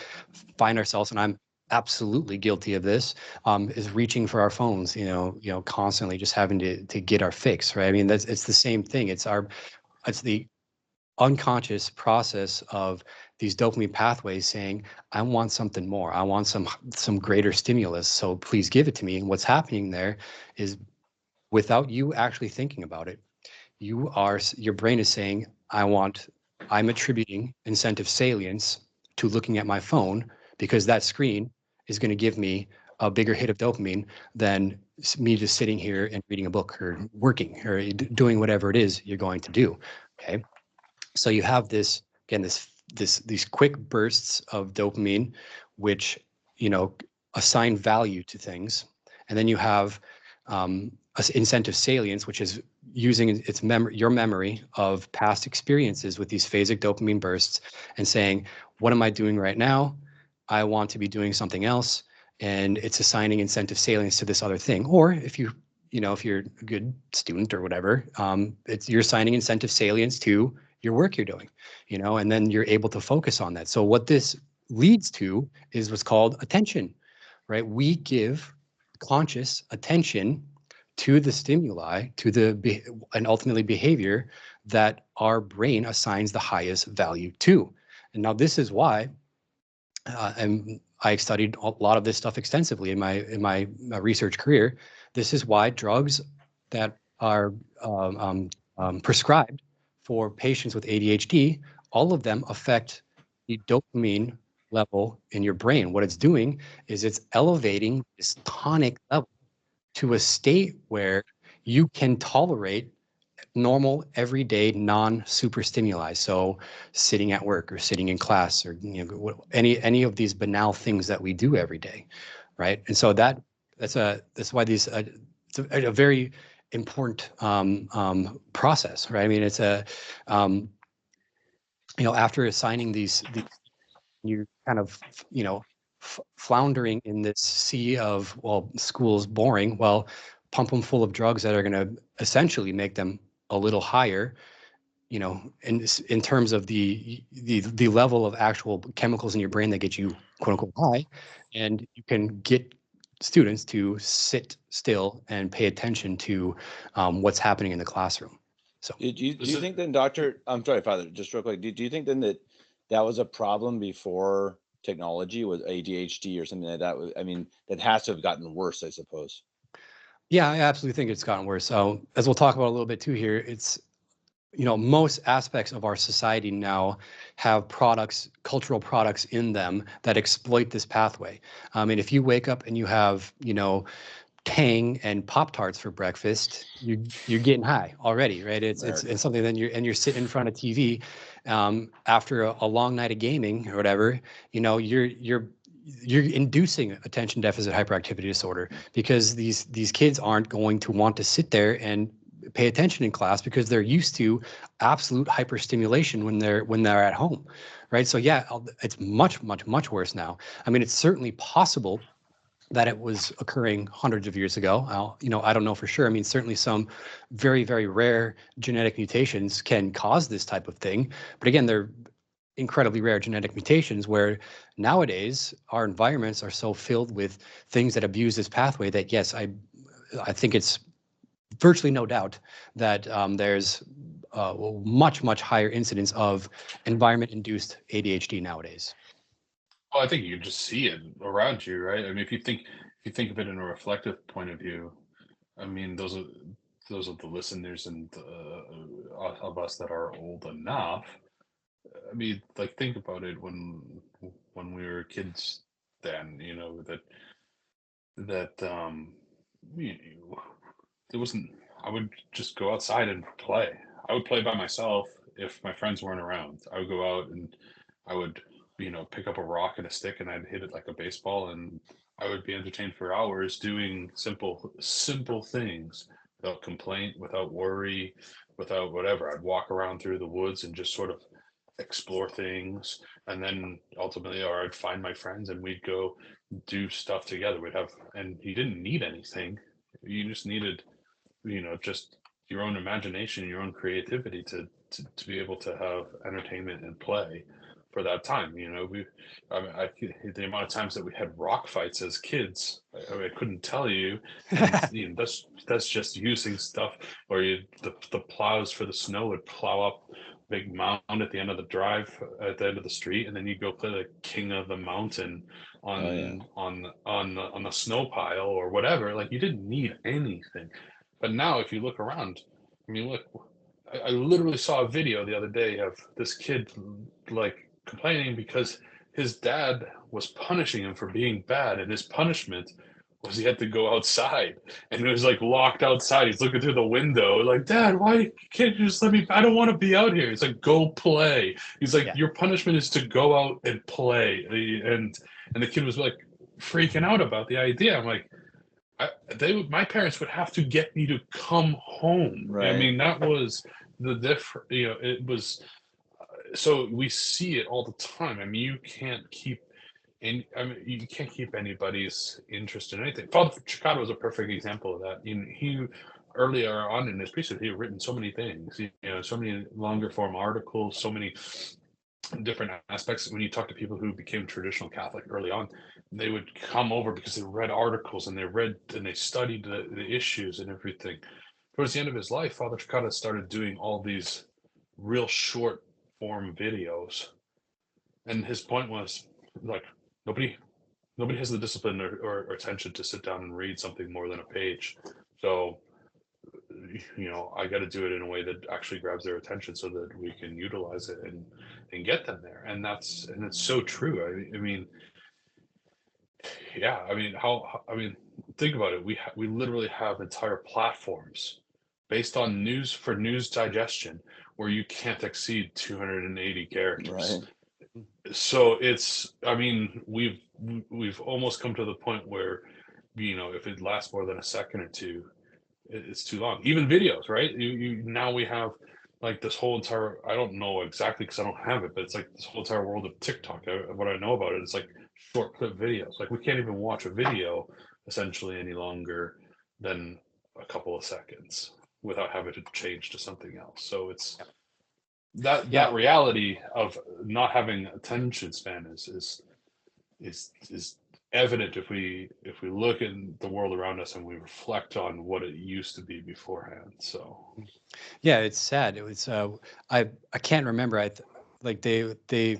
find ourselves, and I'm absolutely guilty of this, is reaching for our phones, constantly just having to get our fix, right? I mean, it's the same thing. It's the unconscious process of these dopamine pathways saying, I want something more. I want some greater stimulus. So please give it to me. And what's happening there is, without you actually thinking about it, your brain is saying, I'm attributing incentive salience to looking at my phone because that screen is going to give me a bigger hit of dopamine than me just sitting here and reading a book or working or doing whatever it is you're going to do. Okay. So you have these quick bursts of dopamine, which, assign value to things. And then you have incentive salience, which is using your memory of past experiences with these phasic dopamine bursts and saying, what am I doing right now? I want to be doing something else. And it's assigning incentive salience to this other thing. Or if you're a good student or whatever, you're assigning incentive salience to your work you're doing, and then you're able to focus on that. So what this leads to is what's called attention, right? We give conscious attention to the stimuli, and ultimately behavior that our brain assigns the highest value to. And now this is why, and I studied a lot of this stuff extensively in my research career. This is why drugs that are prescribed for patients with ADHD, all of them affect the dopamine level in your brain. What it's doing is it's elevating this tonic level to a state where you can tolerate normal, everyday, non-super stimuli. So sitting at work or sitting in class or any of these banal things that we do every day, right? And so that's why these it's a very important process, right? I mean, it's after assigning these you kind of floundering in this sea of, well, school's boring. Well, pump them full of drugs that are going to essentially make them a little higher, in terms of the level of actual chemicals in your brain that get you quote unquote high, and you can get students to sit still and pay attention to what's happening in the classroom. So do you think then, Doctor? I'm sorry, Father. Just real quick. Do you think then that was a problem before technology with ADHD or something like that? I mean, that has to have gotten worse, I suppose. Yeah, I absolutely think it's gotten worse. So as we'll talk about a little bit too here, it's most aspects of our society now have cultural products in them that exploit this pathway. And if you wake up and you have, Tang and Pop-Tarts for breakfast, you're getting high already, right? It's something that you're sitting in front of TV after a long night of gaming or whatever. You're inducing attention deficit hyperactivity disorder, because these kids aren't going to want to sit there and pay attention in class because they're used to absolute hyperstimulation when they're at home, right? So yeah, it's much worse now. I mean, it's certainly possible that it was occurring hundreds of years ago. I don't know for sure. I mean, certainly some very, very rare genetic mutations can cause this type of thing. But again, they're incredibly rare genetic mutations, where nowadays our environments are so filled with things that abuse this pathway that, yes, I think it's virtually no doubt that there's much higher incidence of environment-induced ADHD nowadays. Well, I think you can just see it around you, right? I mean, if you think of it in a reflective point of view, I mean, those are the listeners and of us that are old enough. I mean, like, think about it when we were kids. Then that it wasn't. I would just go outside and play. I would play by myself if my friends weren't around. I would go out and I would pick up a rock and a stick and I'd hit it like a baseball, and I would be entertained for hours doing simple things without complaint, without worry, without whatever. I'd walk around through the woods and just sort of explore things, and then ultimately, or I'd find my friends and we'd go do stuff together. And you didn't need anything. You just needed, just your own imagination, your own creativity to be able to have entertainment and play for that time. The amount of times that we had rock fights as kids, I couldn't tell you. And that's just using stuff, or the plows for the snow would plow up big mound at the end of the drive, at the end of the street, and then you go play the king of the mountain on the snow pile or whatever. Like, you didn't need anything. But now if you look around, I mean, look, I literally saw a video the other day of this kid like complaining because his dad was punishing him for being bad, and his punishment was he had to go outside, and it was like locked outside. He's looking through the window like, Dad, why can't you just let me? I don't want to be out here. He's like, go play. He's like, your punishment is to go out and play. And the kid was like freaking out about the idea. I'm like, my parents would have to get me to come home. Right. I mean, that was the different. It was. So we see it all the time. I mean, you can't keep anybody's interest in anything. Father Chicado was a perfect example of that. He earlier on in his priesthood, he had written so many things. So many longer form articles, so many different aspects. When you talk to people who became traditional Catholic early on, they would come over because they read articles and they studied the issues and everything. Towards the end of his life, Father Chicado started doing all these real short form videos, and his point was like, nobody has the discipline or attention to sit down and read something more than a page. So I got to do it in a way that actually grabs their attention so that we can utilize it and get them there. And it's so true. I mean, yeah, I mean, think about it. We literally have entire platforms based on news digestion where you can't exceed 280 characters. Right. So I mean, we've almost come to the point where, if it lasts more than a second or two, it's too long. Even videos, right? Now we have like this whole entire, I don't know exactly because I don't have it, but it's like this whole entire world of TikTok. What I know about it, it's like short clip videos. Like we can't even watch a video essentially any longer than a couple of seconds without having to change to something else. So it's that reality of not having attention span is evident if we look in the world around us and we reflect on what it used to be beforehand. So Yeah, it's sad. It was I can't remember. Like they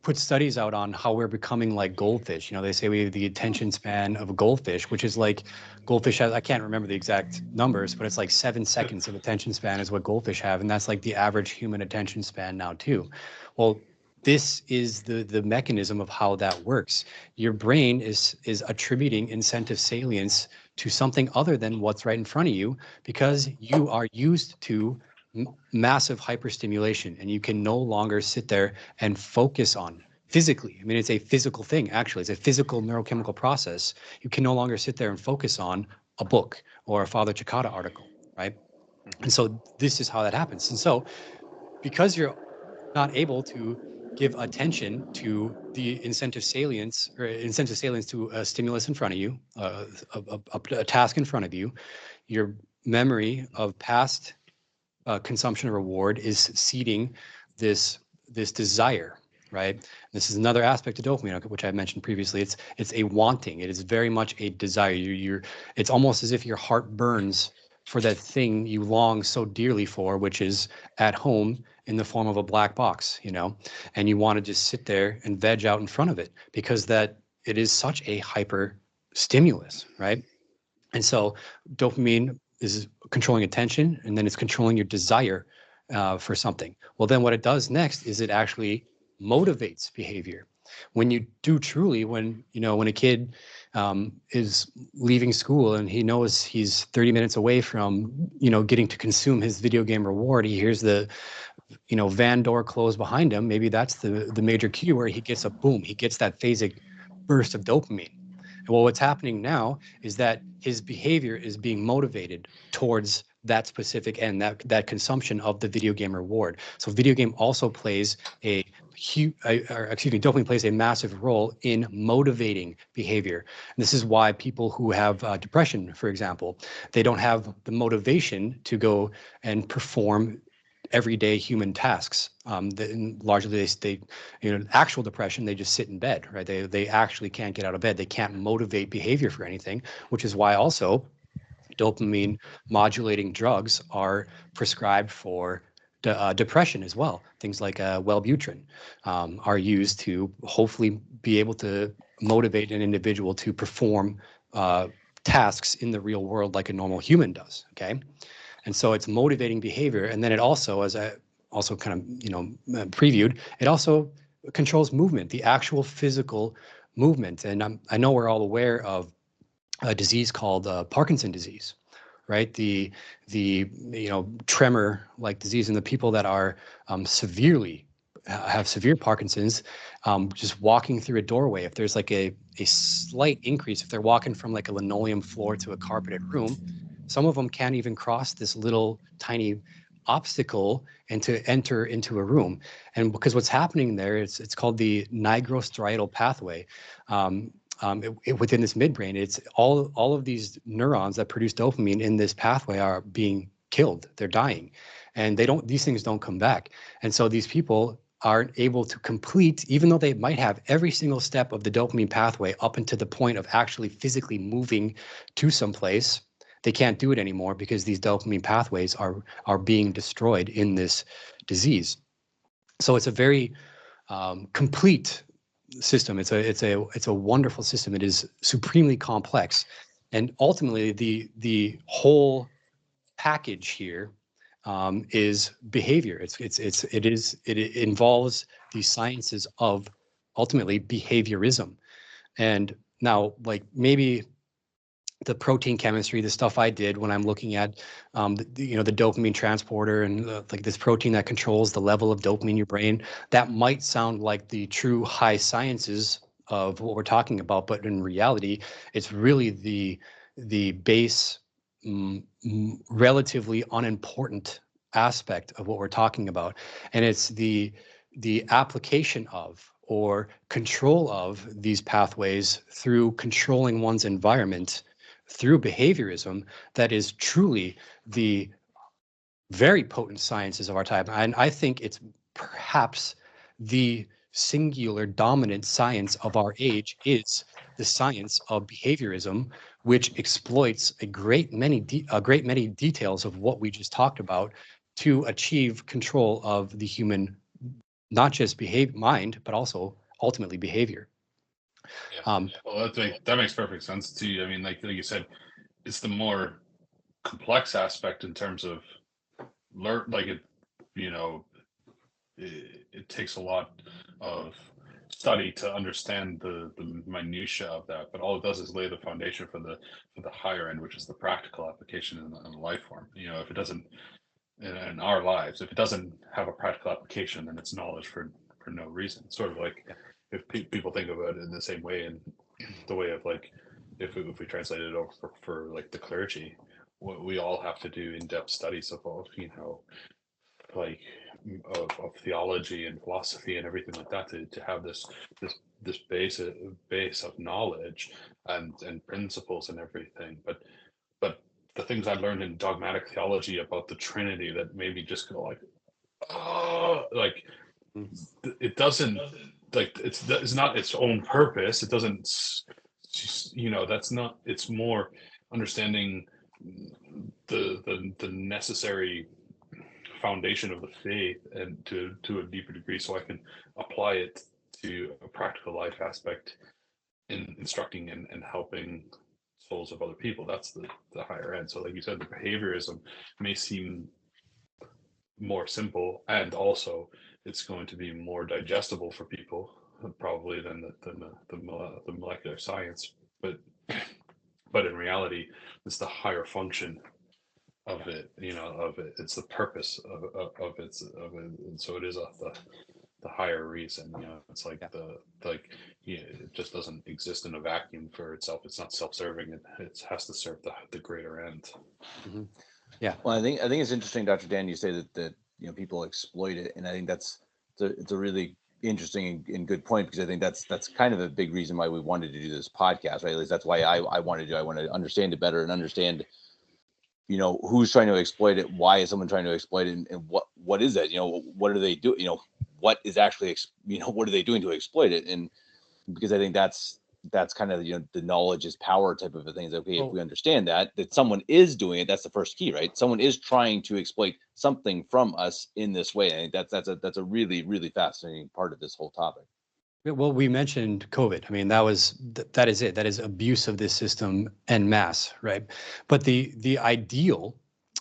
put studies out on how we're becoming like goldfish. They say we have the attention span of a goldfish, which is like goldfish has, I can't remember the exact numbers, but it's like 7 seconds of attention span is what goldfish have, and that's like the average human attention span now too. Well, this is the mechanism of how that works. Your brain is attributing incentive salience to something other than what's right in front of you because you are used to massive hyperstimulation, and you can no longer sit there and focus on physically. I mean, it's a physical thing, actually. It's a physical neurochemical process. You can no longer sit there and focus on a book or a Father Cicada article, right? And so this is how that happens. And so because you're not able to give attention to the incentive salience to a stimulus in front of you, a task in front of you, your memory of past consumption of reward is seeding this desire, right? This is another aspect of dopamine, which I mentioned previously. It's a wanting. It is very much a desire. It's almost as if your heart burns for that thing you long so dearly for, which is at home in the form of a black box, and you want to just sit there and veg out in front of it because that it is such a hyper stimulus, right? And so dopamine is controlling attention, and then it's controlling your desire for something. Well, then what it does next is it actually motivates behavior. When you do truly, when a kid is leaving school and he knows he's 30 minutes away from, getting to consume his video game reward, he hears the, van door close behind him. Maybe that's the major cue where he gets he gets that phasic burst of dopamine. Well, what's happening now is that his behavior is being motivated towards that specific end, that consumption of the video game reward. So video game also plays dopamine plays a massive role in motivating behavior. And this is why people who have depression, for example, they don't have the motivation to go and perform everyday human tasks. Largely, they actual depression, they just sit in bed, right? They actually can't get out of bed. They can't motivate behavior for anything, which is why also dopamine modulating drugs are prescribed for depression as well. Things like Wellbutrin are used to hopefully be able to motivate an individual to perform tasks in the real world like a normal human does, okay? And so it's motivating behavior. And then it also, as I also kind of, previewed, it also controls movement, the actual physical movement. And I know we're all aware of a disease called Parkinson's disease, right? The tremor-like disease, and the people that are have severe Parkinson's, just walking through a doorway, if there's like a slight increase, if they're walking from like a linoleum floor to a carpeted room, some of them can't even cross this little tiny obstacle and to enter into a room. And because what's happening there, it's called the nigrostriatal pathway. Within this midbrain, it's all of these neurons that produce dopamine in this pathway are being killed. They're dying, and these things don't come back. And so these people aren't able to complete, even though they might have every single step of the dopamine pathway up into the point of actually physically moving to someplace. They can't do it anymore because these dopamine pathways are being destroyed in this disease. So it's a very complete system. It's a wonderful system. It is supremely complex, and ultimately the whole package here is behavior. It involves the sciences of ultimately behaviorism. And now, like maybe the protein chemistry, the stuff I did when I'm looking at, the dopamine transporter and like this protein that controls the level of dopamine in your brain, that might sound like the true high sciences of what we're talking about, but in reality, it's really the base, relatively unimportant aspect of what we're talking about, and it's the application of or control of these pathways through controlling one's environment through behaviorism that is truly the very potent sciences of our time. And I think it's perhaps the singular dominant science of our age is the science of behaviorism, which exploits a great many details of what we just talked about to achieve control of the human, not just mind, but also ultimately behavior. Yeah. Well, that makes perfect sense too. I mean, like you said, it's the more complex aspect in terms of it takes a lot of study to understand the minutia of that, but all it does is lay the foundation for the higher end, which is the practical application in the life form. If it doesn't, in our lives, if it doesn't have a practical application, then it's knowledge for no reason. Sort of like if people think about it in the same way, in the way of like if we translate it over for like the clergy, we all have to do in-depth studies of like of theology and philosophy and everything like that to have this base of knowledge and principles and everything. But the things I learned in dogmatic theology about the Trinity that made me just go like, oh, like it doesn't, like it's not its own purpose. It doesn't, that's not. It's more understanding the necessary foundation of the faith and to a deeper degree, so I can apply it to a practical life aspect in instructing and helping souls of other people. That's the higher end. So like you said, the behaviorism may seem more simple, and also it's going to be more digestible for people probably than the molecular science, but in reality it's the higher function of it, it's the purpose of it, and so it is the higher reason. It's like it just doesn't exist in a vacuum for itself. It's not self-serving. It has to serve the greater end. Mm-hmm. Yeah. Well, I think it's interesting, Dr. Dan, you say that people exploit it, and I think it's a really interesting and good point, because I think that's kind of a big reason why we wanted to do this podcast, right? At least that's why I wanted to. I want to understand it better and understand, who's trying to exploit it, why is someone trying to exploit it, and what is it? What are they doing? What is actually, what are they doing to exploit it? And because I think that's kind of the knowledge is power type of a thing. Is okay, if we understand that someone is doing it, that's the first key, right? Someone is trying to exploit something from us in this way. I think that's a really, really fascinating part of this whole topic. Well, we mentioned COVID. I mean, that is it. That is abuse of this system en masse, right? But the ideal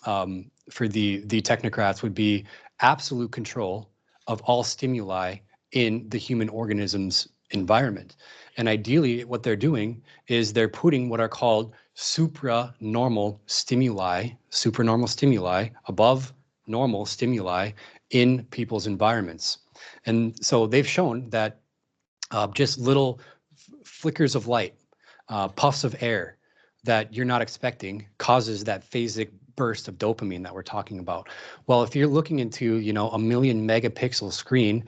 for the technocrats would be absolute control of all stimuli in the human organism's environment. And ideally, what they're doing is they're putting what are called supranormal stimuli above normal stimuli in people's environments. And so they've shown that just little flickers of light, puffs of air that you're not expecting causes that phasic burst of dopamine that we're talking about. Well, if you're looking into, a 1,000,000 megapixel screen,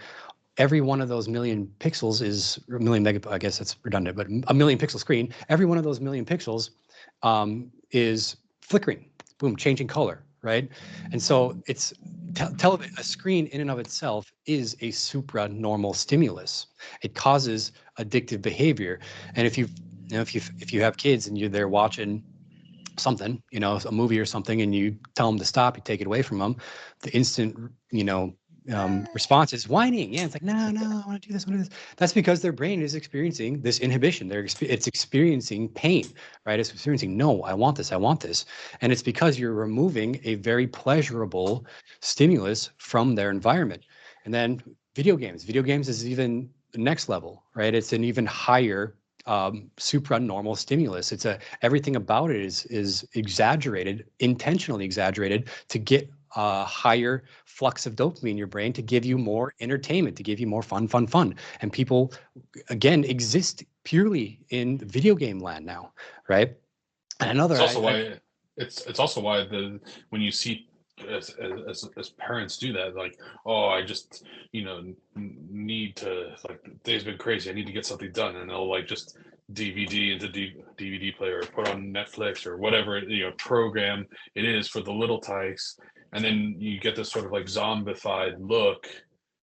every one of those 1,000,000 pixels is a 1,000,000 I guess that's redundant, but a 1,000,000 pixel screen, every one of those 1,000,000 pixels is flickering, boom, changing color, right? And so it's a screen in and of itself is a supranormal stimulus. It causes addictive behavior. And if you have kids and they're watching something, a movie or something, and you tell them to stop, you take it away from them, the instant, response is whining. Yeah, it's like, no, I want to do this, I want to do this. That's because their brain is experiencing this inhibition. It's experiencing pain, right? It's experiencing, no, I want this, and it's because you're removing a very pleasurable stimulus from their environment. And then video games is even the next level, right? It's an even higher supranormal stimulus. Everything about it is exaggerated, intentionally exaggerated, to get a higher flux of dopamine in your brain, to give you more entertainment, to give you more fun. And people, again, exist purely in video game land now, right? And another, it's also why when you see as parents do that, like, oh, I just need to, like, the day's been crazy, I need to get something done, and they'll like just DVD into DVD player, or put on Netflix or whatever program it is for the little tykes, and then you get this sort of like zombified look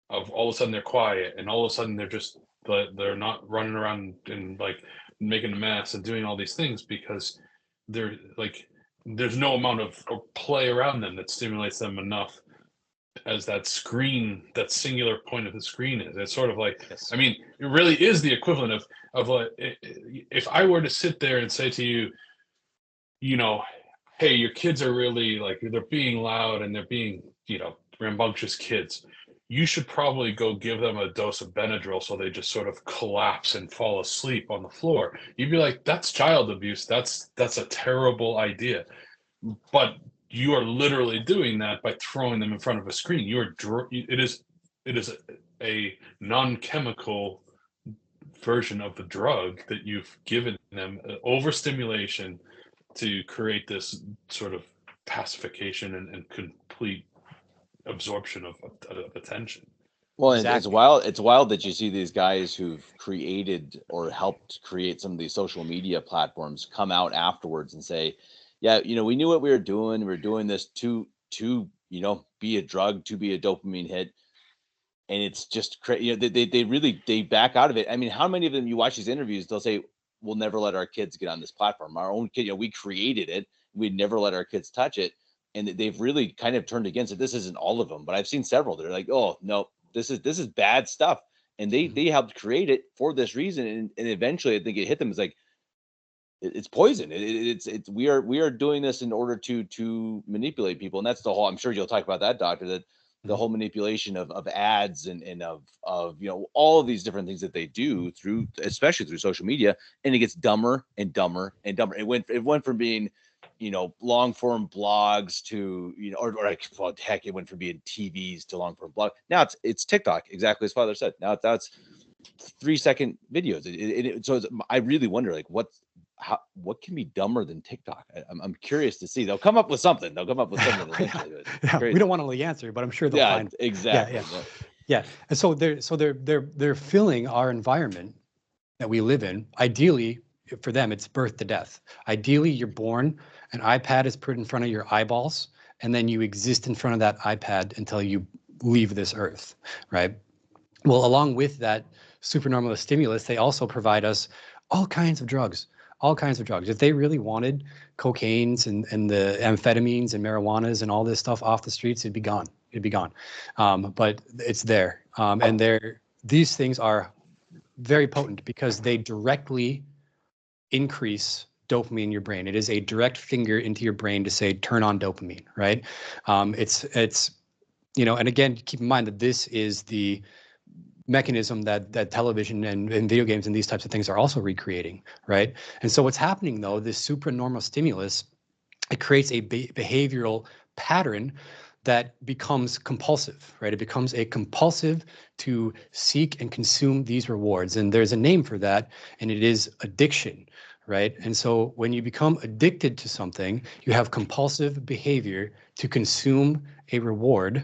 of all of a sudden they're quiet, and all of a sudden they're not running around and like making a mess and doing all these things, because they're like, there's no amount of play around them that stimulates them enough as that singular point of the screen is. It's sort of like, yes. I mean, it really is the equivalent of like, if I were to sit there and say to you, hey, your kids are really, like, they're being loud and they're being, rambunctious kids. You should probably go give them a dose of Benadryl so they just sort of collapse and fall asleep on the floor. You'd be like, that's child abuse. That's a terrible idea. But you are literally doing that by throwing them in front of a screen. It is a non-chemical version of the drug that you've given them, overstimulation, to create this sort of pacification and complete absorption of attention. Well, exactly. It's wild that you see these guys who've created or helped create some of these social media platforms come out afterwards and say, yeah, we knew what we were doing. We were doing this to be a drug, to be a dopamine hit. And it's just crazy. They back out of it. I mean, how many of them, you watch these interviews, they'll say, we'll never let our kids get on this platform. Our own kid, we created it. We'd never let our kids touch it. And they've really kind of turned against it. This isn't all of them, but I've seen several. They're like, oh no, this is bad stuff. And they helped create it for this reason. And eventually I think it hit them. It's like, it's poison. We are doing this in order to manipulate people. And that's the whole, I'm sure you'll talk about that, doctor, that the whole manipulation of ads and of all of these different things that they do especially through social media. And it gets dumber and dumber and dumber. It went from being, long form blogs to, heck, it went from being TVs to long form blog. Now it's TikTok, exactly as Father said. Now it's 3-second videos. So I really wonder, like, what can be dumber than TikTok? I'm curious to see. They'll come up with something. Eventually. Yeah, we don't want to know the answer, but I'm sure they'll find. Exactly. Yeah. And so they're filling our environment that we live in. Ideally, for them, it's birth to death. Ideally, you're born, an iPad is put in front of your eyeballs, and then you exist in front of that iPad until you leave this earth, right? Well, along with that supernormal stimulus, they also provide us all kinds of drugs. If they really wanted cocaines and the amphetamines and marijuanas and all this stuff off the streets, it'd be gone. But it's there. And these things are very potent because they directly increase dopamine in your brain. It is a direct finger into your brain to say, turn on dopamine, right? It's and again, keep in mind that this is the mechanism that television and video games and these types of things are also recreating, right? And so what's happening, though, this supranormal stimulus, it creates a behavioral pattern that becomes compulsive, right? It becomes a compulsive to seek and consume these rewards. And there's a name for that, and it is addiction, right? And so when you become addicted to something, you have compulsive behavior to consume a reward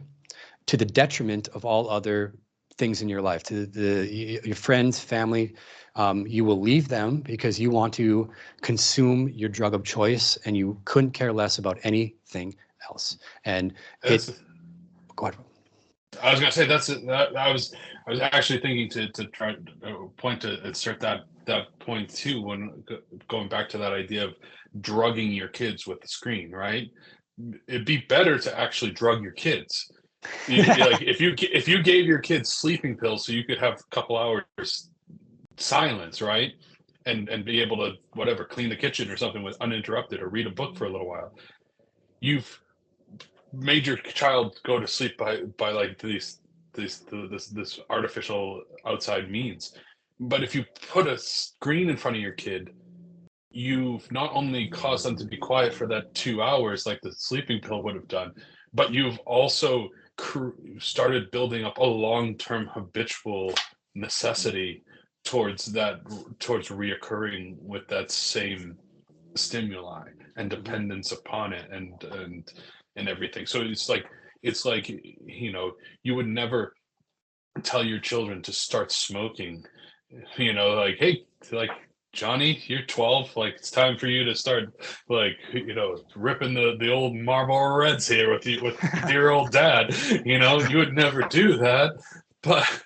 to the detriment of all other things in your life, to your friends, family. You will leave them because you want to consume your drug of choice, and you couldn't care less about anything else. And go ahead. I was going to say I was actually thinking to try point to insert that point too, when going back to that idea of drugging your kids with the screen, right? It'd be better to actually drug your kids Like if you gave your kids sleeping pills so you could have a couple hours silence, right, and be able to whatever clean the kitchen or something with uninterrupted, or read a book for a little while, you've made your child go to sleep by like this artificial outside means. But if you put a screen in front of your kid, you've not only caused them to be quiet for that 2 hours like the sleeping pill would have done, but you've also started building up a long-term habitual necessity towards reoccurring with that same stimuli and dependence upon it, and everything. So it's like you would never tell your children to start smoking, like, hey, like, Johnny, you're 12, like it's time for you to start, like, ripping the old Marlboro Reds here with dear old dad. You would never do that. But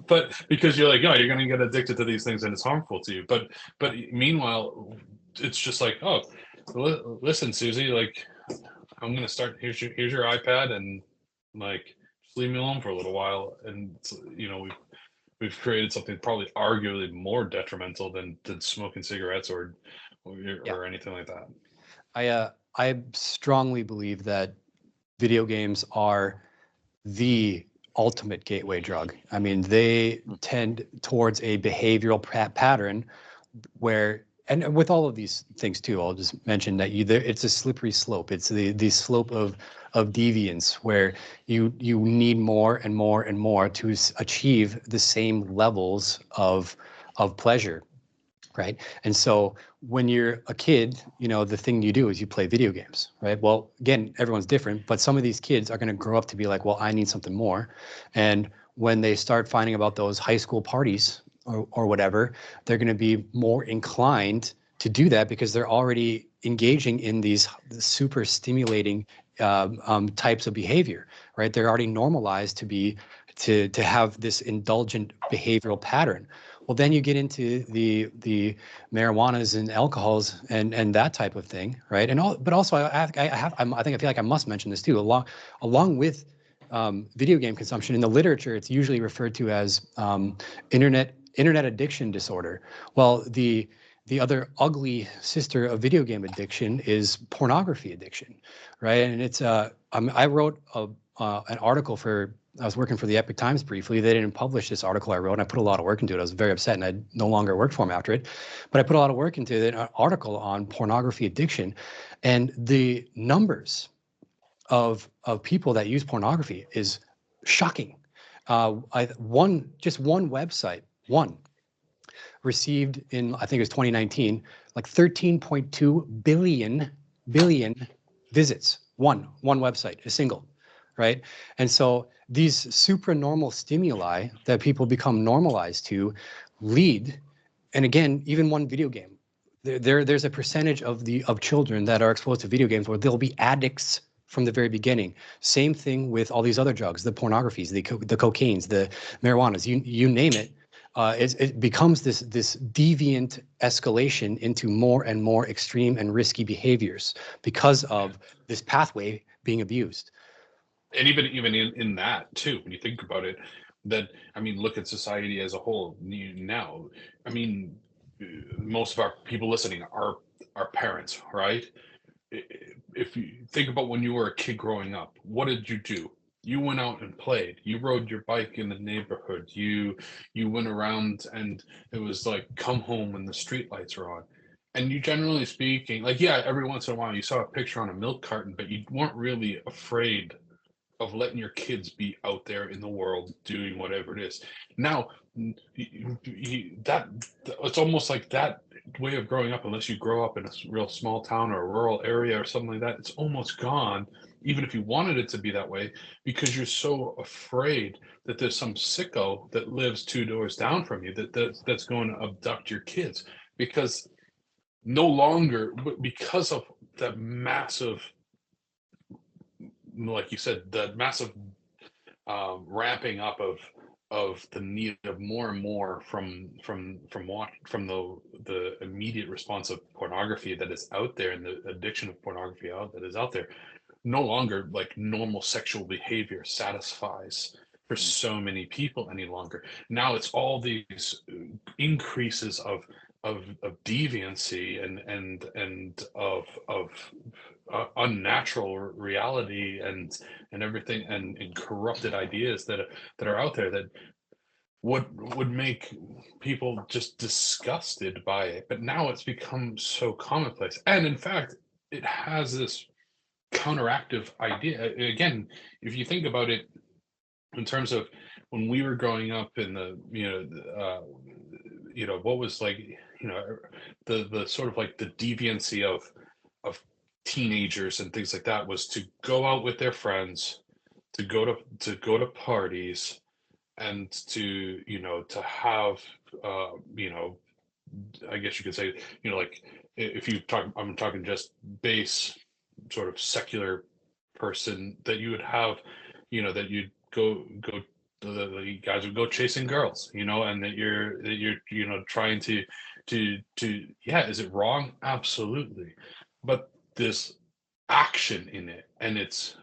but because you're like, no, you're gonna get addicted to these things and it's harmful to you. But meanwhile, it's just like, oh, listen, Susie, like, I'm gonna start. Here's your iPad, and like, just leave me alone for a little while. And we've created something probably arguably more detrimental than smoking cigarettes Yeah. or anything like that. I strongly believe that video games are the ultimate gateway drug. I mean, they tend towards a behavioral pattern where, and with all of these things too, I'll just mention that it's a slippery slope. It's the slope of deviance, where you need more and more and more to achieve the same levels of pleasure, right? And so when you're a kid, the thing you do is you play video games, right? Well, again, everyone's different, but some of these kids are going to grow up to be like, well, I need something more. And when they start finding about those high school parties or whatever, they're going to be more inclined to do that because they're already engaging in these super stimulating types of behavior, right? They're already normalized to have this indulgent behavioral pattern. Well, then you get into the marijuanas and alcohols and that type of thing, right? But also I feel like I must mention this too. Along with video game consumption in the literature, it's usually referred to as internet addiction disorder. Well, the other ugly sister of video game addiction is pornography addiction, right? And it's I wrote an article I was working for the Epic Times briefly. They didn't publish this article I wrote, and I put a lot of work into it. I was very upset, and I no longer worked for them after it. But I put a lot of work into an article on pornography addiction, and the numbers of people that use pornography is shocking. Just one website, received in, I think it was 2019, like 13.2 billion visits. One website, a single, right? And so these supranormal stimuli that people become normalized to lead, and again, even one video game, there's a percentage of children that are exposed to video games where they'll be addicts from the very beginning. Same thing with all these other drugs, the pornographies, the cocaines, the marijuanas, you name it. It becomes this deviant escalation into more and more extreme and risky behaviors because of this pathway being abused. And even in that too, when you think about it, that, I mean, look at society as a whole now. I mean, most of our people listening are parents, right? If you think about when you were a kid growing up, what did you do? You went out and played. You rode your bike in the neighborhood. You went around, and it was like, come home when the street lights are on. And you, generally speaking, like, yeah, every once in a while you saw a picture on a milk carton, but you weren't really afraid of letting your kids be out there in the world doing whatever it is. Now, that it's almost like that way of growing up, unless you grow up in a real small town or a rural area or something like that, it's almost gone, even if you wanted it to be that way, because you're so afraid that there's some sicko that lives 2 doors down from you that's going to abduct your kids. Because no longer, because of that massive, like you said, that massive ramping up of the need of more and more from the immediate response of pornography that is out there, and the addiction of pornography that is out there, no longer like normal sexual behavior satisfies for so many people any longer. Now it's all these increases of deviancy and of unnatural reality and everything and corrupted ideas that are out there that would make people just disgusted by it. But now it's become so commonplace, and in fact it has this counteractive idea. Again, if you think about it in terms of when we were growing up in the what was like the sort of like the deviancy of teenagers and things like that was to go out with their friends, to go to parties, and to to have I guess you could say like if you talk, I'm talking just base sort of secular person, that you would have that you'd go the guys would go chasing girls, and that you're trying to yeah, is it wrong? Absolutely. But this action in it, and it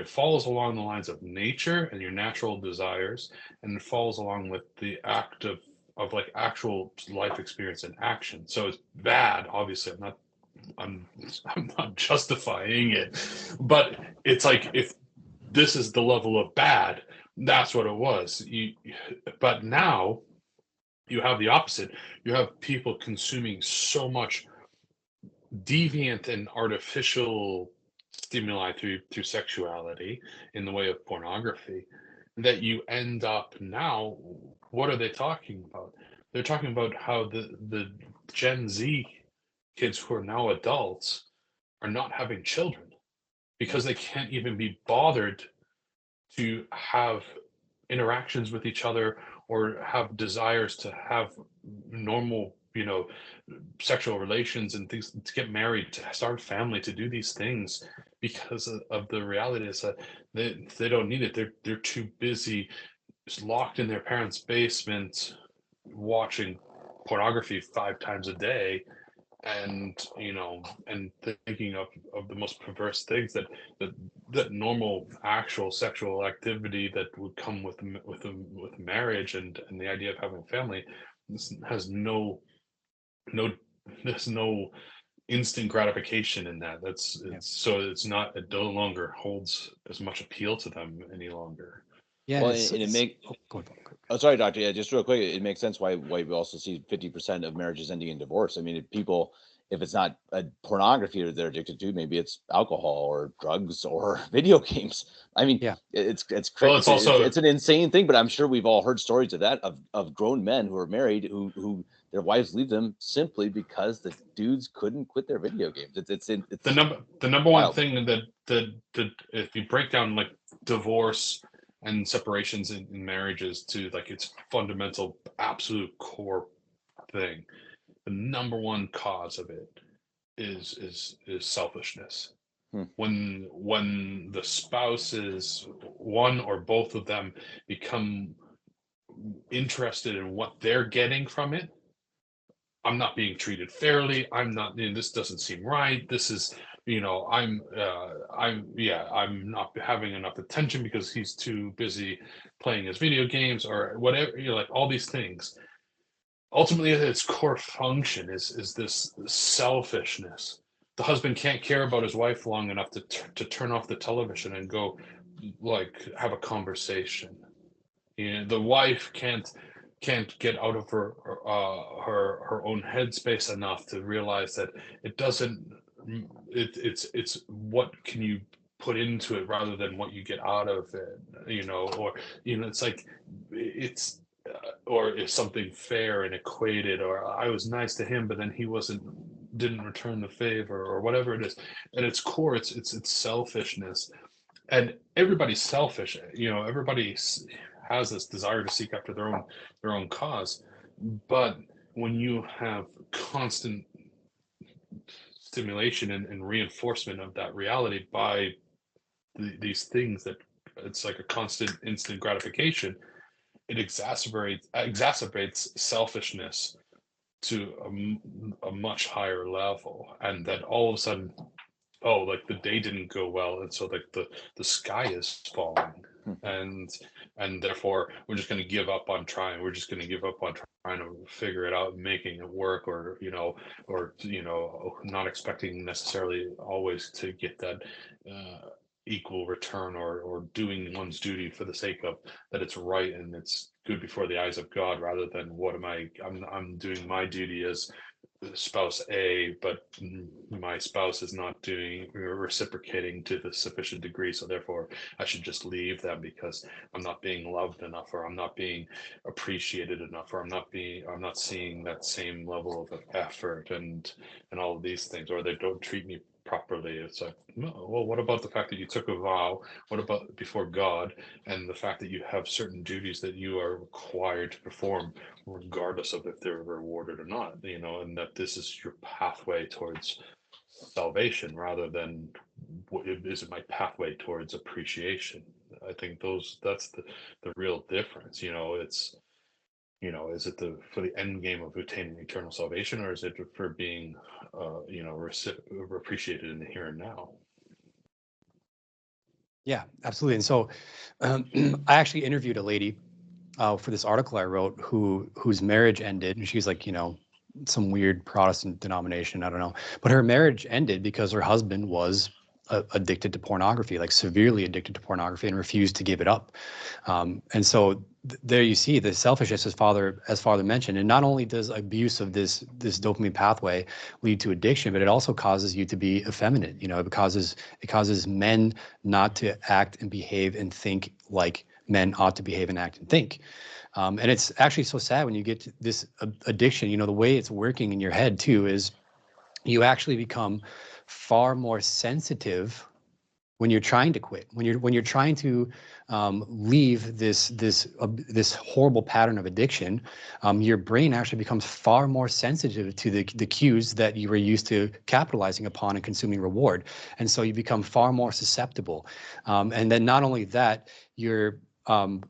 falls along the lines of nature and your natural desires, and it falls along with the act of like actual life experience and action. So it's bad, obviously. I'm not justifying it, but it's like, if this is the level of bad, that's what it was. But now you have the opposite. You have people consuming so much deviant and artificial stimuli through sexuality in the way of pornography, that you end up now, what are they talking about? They're talking about how the Gen Z kids who are now adults are not having children because they can't even be bothered to have interactions with each other or have desires to have normal sexual relations and things, to get married, to start a family, to do these things, because of the reality is that they don't need it. They're too busy, just locked in their parents' basement watching pornography 5 times a day, and and thinking of the most perverse things, that normal actual sexual activity that would come with marriage and the idea of having a family. This has no there's no instant gratification in that. So it no longer holds as much appeal to them any longer. Yeah, Well, it's, and it it's make oh, go ahead. oh, sorry, doctor. Yeah, just real quick, it makes sense why we also see 50% of marriages ending in divorce. I mean, if it's not pornography that they're addicted to, maybe it's alcohol or drugs or video games. I mean, Yeah. Well, it's also it's an insane thing, but I'm sure we've all heard stories of that, of grown men who are married who their wives leave them simply because the dudes couldn't quit their video games. It's the number one wild. thing that if you break down like divorce and separations in marriages to like its fundamental absolute core thing, the number one cause of it is selfishness. Hmm. When the spouses, one or both of them, become interested in what they're getting from it, I'm not being treated fairly, I'm not, this doesn't seem right, this is, I'm not having enough attention because he's too busy playing his video games or whatever, like all these things. Ultimately, at its core function is this selfishness. The husband can't care about his wife long enough to turn off the television and go like have a conversation. The wife can't get out of her own headspace enough to realize that it doesn't it's what can you put into it rather than what you get out of it, or it's like it's or is something fair and equated, or I was nice to him but then he didn't return the favor, or whatever it is. At its core, it's selfishness. And everybody's selfish, everybody has this desire to seek after their own cause. But when you have constant stimulation and reinforcement of that reality by these things, that it's like a constant instant gratification, it exacerbates selfishness to a much higher level, and then all of a sudden oh, like the day didn't go well, and so like the sky is falling, and therefore we're just going to give up on trying. We're just going to give up on trying to figure it out and making it work, or not expecting necessarily always to get that equal return, or doing one's duty for the sake of that it's right and it's good before the eyes of God, rather than what am I'm doing my duty as spouse A, but my spouse is not doing or reciprocating to the sufficient degree, so therefore I should just leave them because I'm not being loved enough, or I'm not being appreciated enough, or I'm not seeing that same level of effort, and all of these things, or they don't treat me properly. It's like, no, well, what about the fact that you took a vow? What about before God, and the fact that you have certain duties that you are required to perform regardless of if they're rewarded or not, and that this is your pathway towards salvation, rather than is it my pathway towards appreciation? I think that's the real difference. It's, is it for the end game of attaining eternal salvation, or is it for being appreciated in the here and now? Yeah, absolutely. And so I actually interviewed a lady for this article I wrote whose marriage ended, and she's like, some weird Protestant denomination, I don't know, but her marriage ended because her husband was addicted to pornography, like severely addicted to pornography, and refused to give it up. And so there you see the selfishness, as father mentioned. And not only does abuse of this dopamine pathway lead to addiction, but it also causes you to be effeminate. It causes men not to act and behave and think like men ought to behave and act and think. And it's actually so sad when you get to this addiction. The way it's working in your head too is you actually become far more sensitive when you're trying to quit, when you're trying to leave this horrible pattern of addiction. Your brain actually becomes far more sensitive to the cues that you were used to capitalizing upon and consuming reward, and so you become far more susceptible. And then not only that, your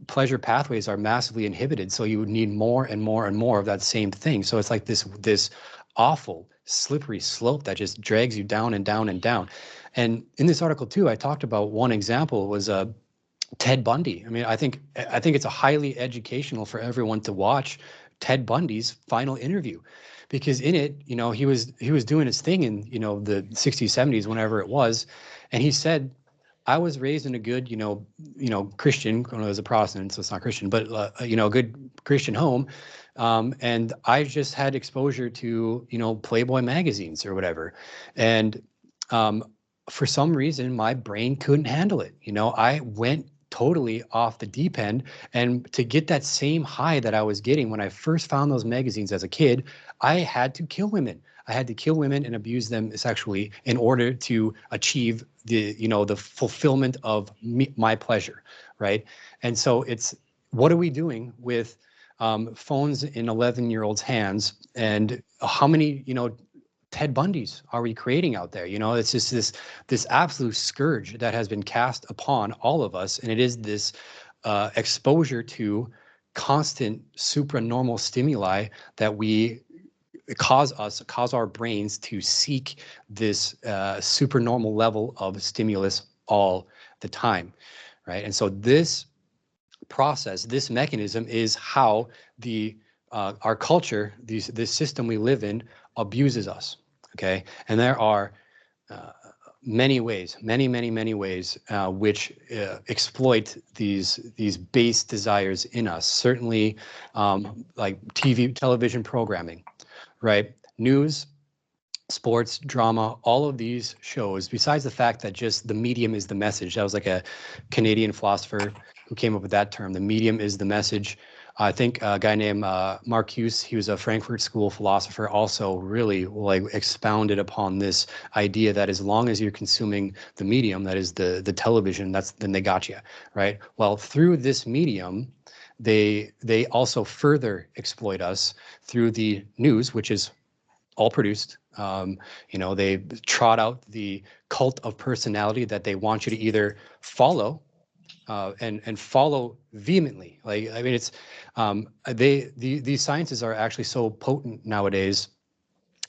pleasure pathways are massively inhibited, so you would need more and more and more of that same thing. So it's like this awful slippery slope that just drags you down and down and down. And in this article too, I talked about one example was Ted Bundy. I mean, I think it's a highly educational for everyone to watch Ted Bundy's final interview, because in it, he was doing his thing in the 60s, 70s, whenever it was, and he said, I was raised in a good, Christian, I was a Protestant, so it's not Christian, but a good Christian home. And I just had exposure to, Playboy magazines or whatever. And for some reason, my brain couldn't handle it. I went totally off the deep end. And to get that same high that I was getting when I first found those magazines as a kid, I had to kill women. I had to kill women and abuse them sexually in order to achieve the fulfillment of my pleasure, right? And so it's, what are we doing with phones in 11-year-olds' hands, and how many Ted Bundys are we creating out there? It's just this absolute scourge that has been cast upon all of us, and it is this exposure to constant supranormal stimuli that we cause our brains to seek this supernormal level of stimulus all the time, right? And so this process, this mechanism, is how our culture, this system we live in, abuses us. Okay, and there are many ways, many ways which exploit these base desires in us. Certainly, like television programming, right? News, sports, drama, all of these shows, besides the fact that just the medium is the message. That was like a Canadian philosopher who came up with that term. The medium is the message. I think a guy named Marcuse, he was a Frankfurt School philosopher, also really like expounded upon this idea that as long as you're consuming the medium, that is the television, then they got you, right? Well, through this medium, they also further exploit us through the news, which is all produced. They trot out the cult of personality that they want you to either follow and follow vehemently. Like, I mean, it's these sciences are actually so potent nowadays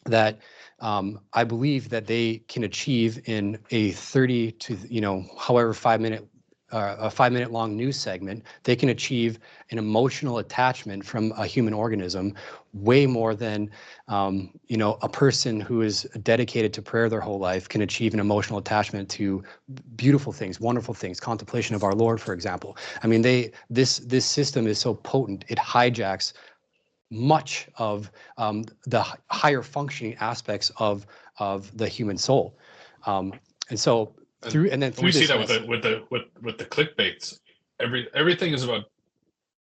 that I believe that they can achieve in a 30 to, however 5-minute, a 5-minute long news segment, they can achieve an emotional attachment from a human organism way more than, a person who is dedicated to prayer their whole life can achieve an emotional attachment to beautiful things, wonderful things, contemplation of our Lord, for example. I mean, this system is so potent, it hijacks much of the higher functioning aspects of the human soul, and so through we see this that with the clickbaits. Everything is about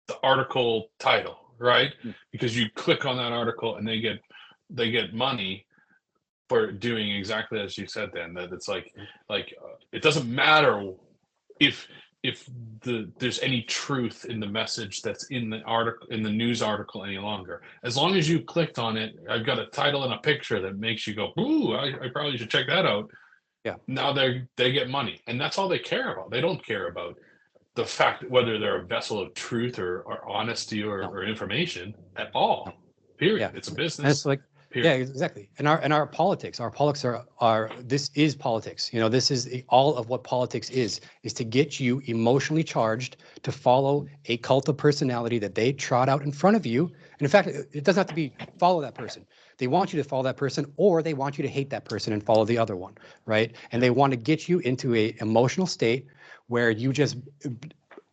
the article title, right? Because you click on that article and they get money for doing exactly as you said. Then that it's like it doesn't matter if there's any truth in the message that's in the article, in the news article, any longer. As long as you clicked on it, I've got a title and a picture that makes you go, ooh, I probably should check that out. Yeah. Now they get money, and that's all they care about. They don't care about the fact whether they're a vessel of truth or honesty or information at all. Period. Yeah. It's a business. And it's like, period. Yeah, exactly. And our politics are this is politics. This is all of what politics is to get you emotionally charged to follow a cult of personality that they trot out in front of you. And in fact, it doesn't have to be follow that person. They want you to follow that person, or they want you to hate that person and follow the other one, right? And they want to get you into a emotional state where you just,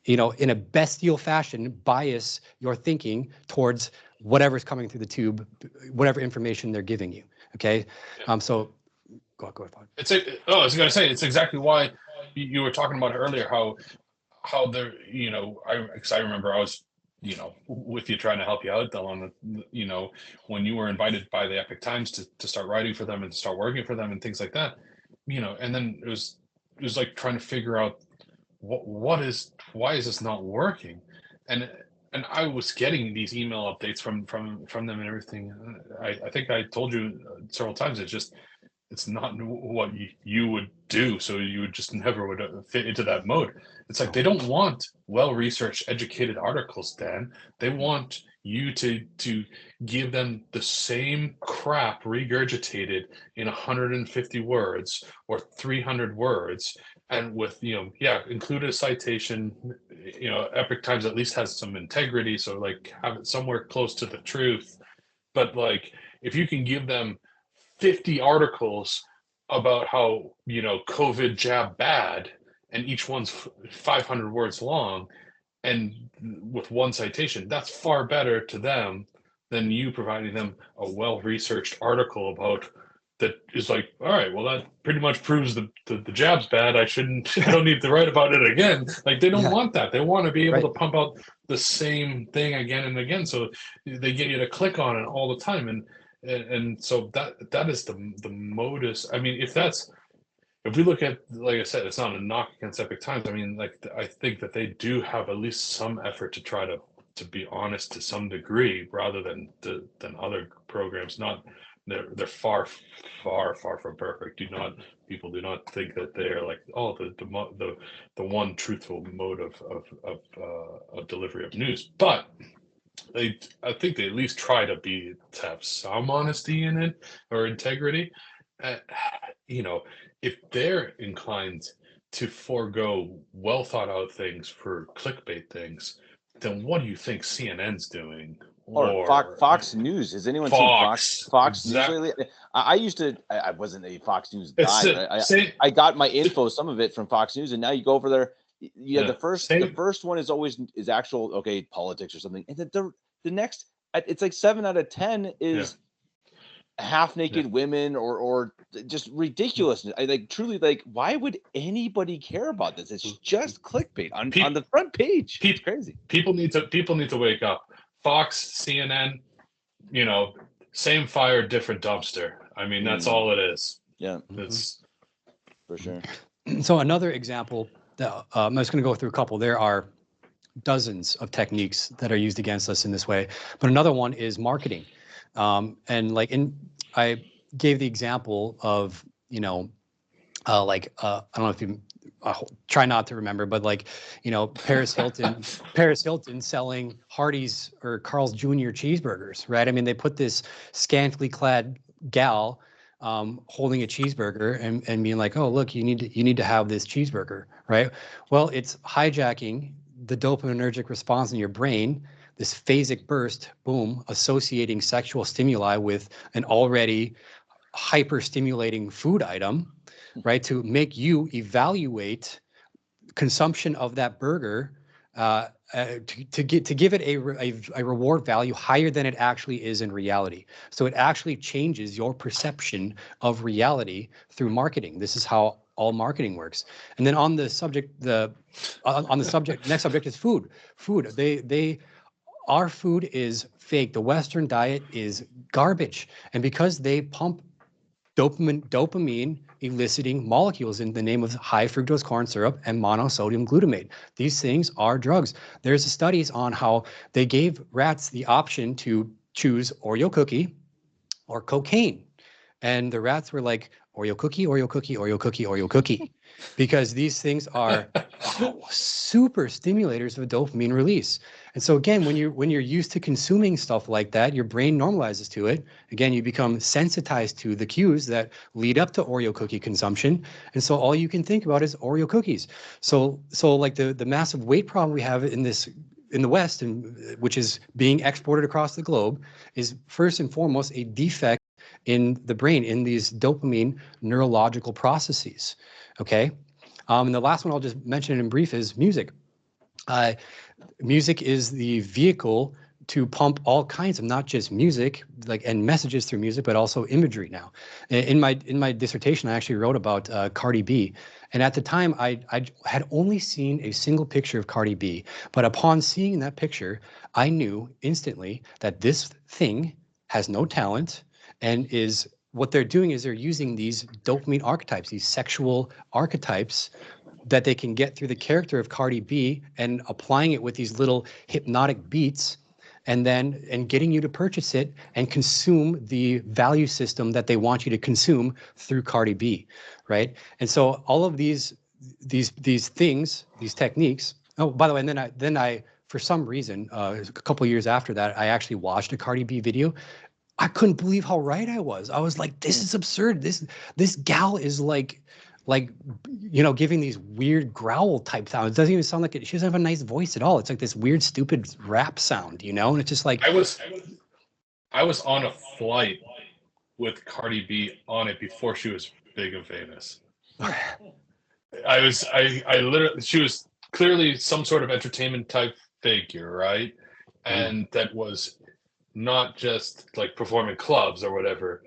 in a bestial fashion, bias your thinking towards whatever's coming through the tube, whatever information they're giving you. Okay. Yeah. So go ahead. I was going to say, it's exactly why you were talking about earlier, how there, because I remember I was, with you, trying to help you out, Dylan, when you were invited by the Epic Times to start writing for them and to start working for them and things like that, and then it was like trying to figure out why is this not working? And I was getting these email updates from them and everything. I think I told you several times, it's not what you would do. So you would just never would fit into that mode. It's like, they don't want well-researched, educated articles, Dan. They want you to give them the same crap regurgitated in 150 words or 300 words. And with, include a citation, Epic Times at least has some integrity. So like, have it somewhere close to the truth. But like, if you can give them 50 articles about how, COVID jab bad, and each one's 500 words long, and with one citation, that's far better to them than you providing them a well-researched article about that is like, all right, well, that pretty much proves the jab's bad. I don't need to write about it again. Like, they don't want that. They want to be able to pump out the same thing again and again. So they get you to click on it all the time. And so that is the modus. I mean, if we look at, like I said, it's not a knock against Epic Times. I mean, like, I think that they do have at least some effort to try to be honest to some degree, rather than other programs. They're far from perfect. People do not think that they're like, the one truthful mode of delivery of news. But I think they at least try to have some honesty in it, or integrity. If they're inclined to forego well thought out things for clickbait things, then what do you think CNN's doing? Or Fox News. Has anyone seen Fox News lately? I wasn't a Fox News guy. I got my info, some of it, from Fox News, and now you go over there. The first one is actual politics or something, and the next, it's like 7 out of 10 is half naked women or just ridiculousness. Truly, why would anybody care about this? It's just clickbait on the front page. It's crazy. People need to wake up. Fox, CNN, same fire, different dumpster. I mean, that's all it is. Yeah, it's for sure. So another example, I'm just going to go through a couple. There are dozens of techniques that are used against us in this way, but another one is marketing. I gave the example of, I don't know if you try not to remember, but Paris Hilton selling Hardee's or Carl's Jr. cheeseburgers, right? I mean, they put this scantily clad gal holding a cheeseburger and being like, oh, look, you need to have this cheeseburger, right? Well, it's hijacking the dopaminergic response in your brain, this phasic burst, boom, associating sexual stimuli with an already hyper stimulating food item, right? To make you evaluate consumption of that burger to give it a reward value higher than it actually is in reality. So it actually changes your perception of reality through marketing. This is how all marketing works. And then on the subject, next subject is food. Our food is fake. The Western diet is garbage. And because they pump dopamine eliciting molecules in the name of high fructose corn syrup and monosodium glutamate. These things are drugs. There's studies on how they gave rats the option to choose Oreo cookie or cocaine. And the rats were like, Oreo cookie, Oreo cookie, Oreo cookie, Oreo cookie. Because these things are super stimulators of dopamine release. And so again, when you're used to consuming stuff like that, your brain normalizes to it. Again, you become sensitized to the cues that lead up to Oreo cookie consumption. And so all you can think about is Oreo cookies. So like the massive weight problem we have in the West, and which is being exported across the globe, is first and foremost a defect in the brain, in these dopamine neurological processes. Okay. And the last one I'll just mention in brief is music. Music is the vehicle to pump all kinds of, not just music, and messages through music, but also imagery now. In my dissertation, I actually wrote about Cardi B. And at the time, I had only seen a single picture of Cardi B. But upon seeing that picture, I knew instantly that this thing has no talent and what they're doing is they're using these dopamine archetypes, these sexual archetypes that they can get through the character of Cardi B and applying it with these little hypnotic beats and getting you to purchase it and consume the value system that they want you to consume through Cardi B, right? And so all of these things, these techniques. Oh, by the way, and then I for some reason, a couple of years after that, I actually watched a Cardi B video. I couldn't believe how right I was. I was like, this is absurd. This gal is like giving these weird growl type sounds. It doesn't even sound like it. She doesn't have a nice voice at all. It's like this weird, stupid rap sound, and it's just like I was on a flight with Cardi B on it before she was big and famous. I literally, she was clearly some sort of entertainment type figure, right? And that was not just like performing clubs or whatever,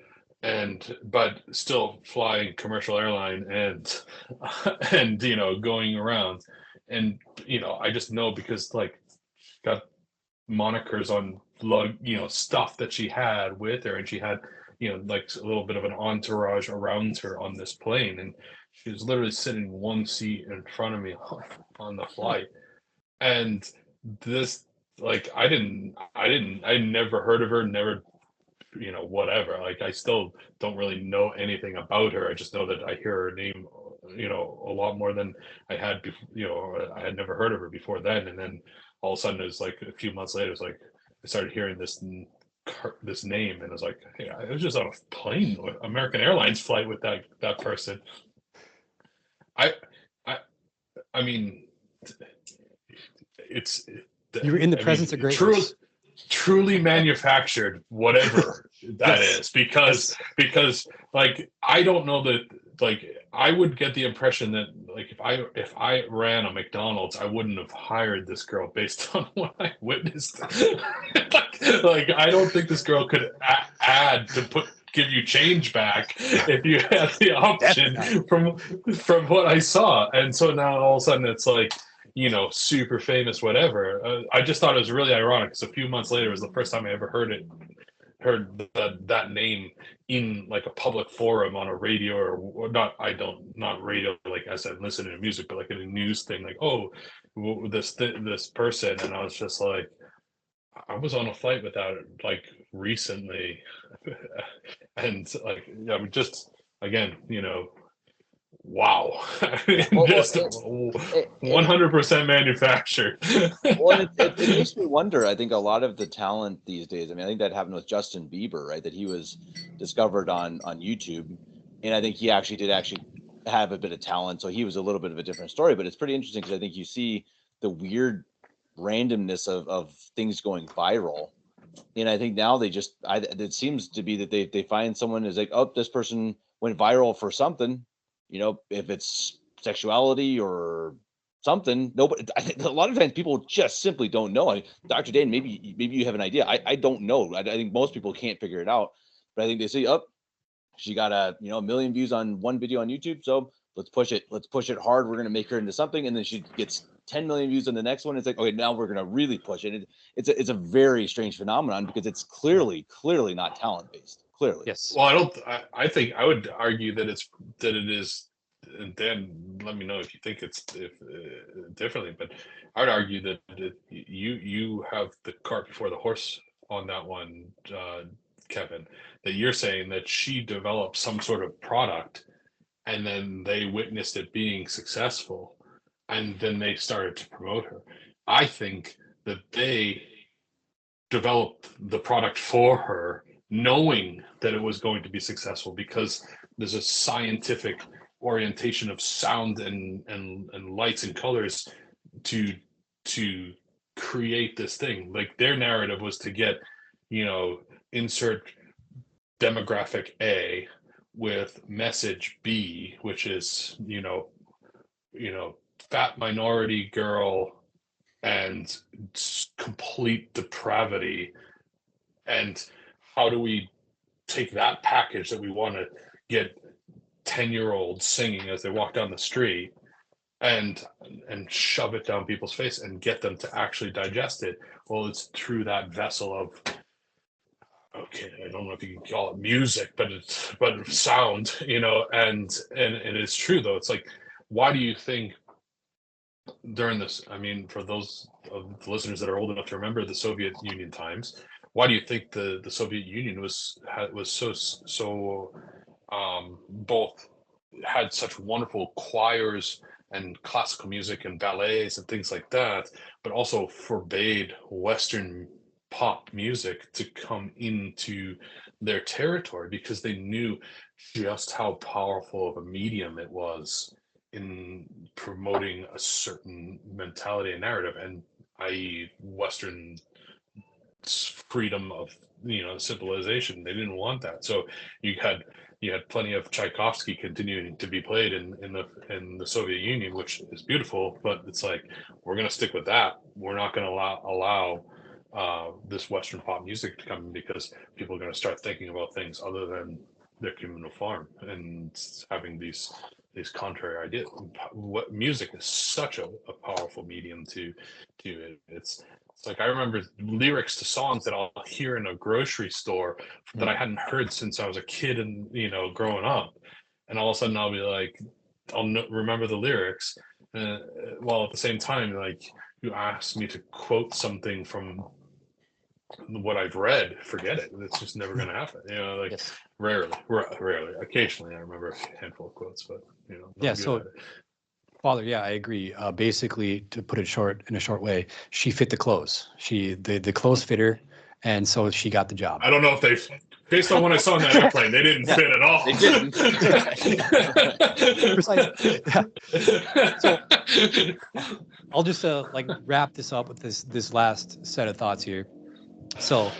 but still flying commercial airline and going around, and I just know because like got monikers on stuff that she had with her, and she had like a little bit of an entourage around her on this plane, and she was literally sitting one seat in front of me on the flight. And this, like, I never heard of her, never, whatever. Like, I still don't really know anything about her. I just know that I hear her name, a lot more than I had, I had never heard of her before then. And then all of a sudden, it was like a few months later, it's like I started hearing this name, and I was like, hey, I was just on a plane, American Airlines flight with that person. I mean, you were in the presence of greatness. Truly manufactured, whatever that is, because like, I don't know that, like, I would get the impression that, like, if I ran a McDonald's, I wouldn't have hired this girl based on what I witnessed. like I don't think this girl could add to give you change back if you had the option from what I saw. And so now all of a sudden it's like, super famous, whatever. I just thought it was really ironic because a few months later was the first time I ever heard that name in like a public forum on a radio or not radio, like as I'm listening to music, but like in a news thing, like, oh, this person. And I was just like, I was on a flight with that like recently. And like, just again, wow. Well, Just it, 100% manufactured. well, it makes me wonder. I think a lot of the talent these days, I mean, I think that happened with Justin Bieber, right? That he was discovered on YouTube, and I think he did have a bit of talent, so he was a little bit of a different story. But it's pretty interesting because I think you see the weird randomness of things going viral, and I think now it seems to be that they find someone is like, oh, this person went viral for something, if it's sexuality or something. Nobody, I think a lot of times people just simply don't know. Dr. Dan, maybe you have an idea. I don't know. I think most people can't figure it out, but I think they say, oh, she got a million views on one video on YouTube, so let's push it hard. We're gonna make her into something, and then she gets 10 million views on the next one. It's like, okay, now we're gonna really push it. It's a very strange phenomenon because it's clearly not talent based. Clearly, Yes. Well, I think I would argue that it is, and Dan, let me know if you think it's differently. But I would argue that you have the cart before the horse on that one, Kevin. That you're saying that she developed some sort of product, and then they witnessed it being successful, and then they started to promote her. I think that they developed the product for her, knowing that it was going to be successful, because there's a scientific orientation of sound and lights and colors to create this thing. Like, their narrative was to get, insert demographic A with message B, which is, fat minority girl and complete depravity. And how do we take that package that we want to get 10-year-olds singing as they walk down the street and shove it down people's face and get them to actually digest it? Well, it's through that vessel of, okay, I don't know if you can call it music, but sound, and it's true though. It's like, why do you think during this, I mean, for those of the listeners that are old enough to remember the Soviet Union times, why do you think the Soviet Union was so both had such wonderful choirs and classical music and ballets and things like that, but also forbade Western pop music to come into their territory, because they knew just how powerful of a medium it was in promoting a certain mentality and narrative, and i.e. Western freedom of civilization. They didn't want that. So you had plenty of Tchaikovsky continuing to be played in the Soviet Union, which is beautiful, but it's like, we're going to stick with that. We're not going to allow this Western pop music to come in, because people are going to start thinking about things other than their communal farm and having these contrary ideas. What music is such a powerful medium to it. It's like, I remember lyrics to songs that I'll hear in a grocery store that I hadn't heard since I was a kid and growing up, and all of a sudden I'll be like, remember the lyrics, while at the same time, like, you ask me to quote something from what I've read, forget it. It's just never going to happen. Like, Yes. Rarely. Occasionally, I remember a handful of quotes, but Yeah. So, Father, yeah, I agree. Basically, to put it in a short way, she fit the clothes. The clothes fit her, and so she got the job. I don't know if based on what I saw in that airplane, they didn't fit at all. They didn't. Precisely. So I'll just wrap this up with this last set of thoughts here. So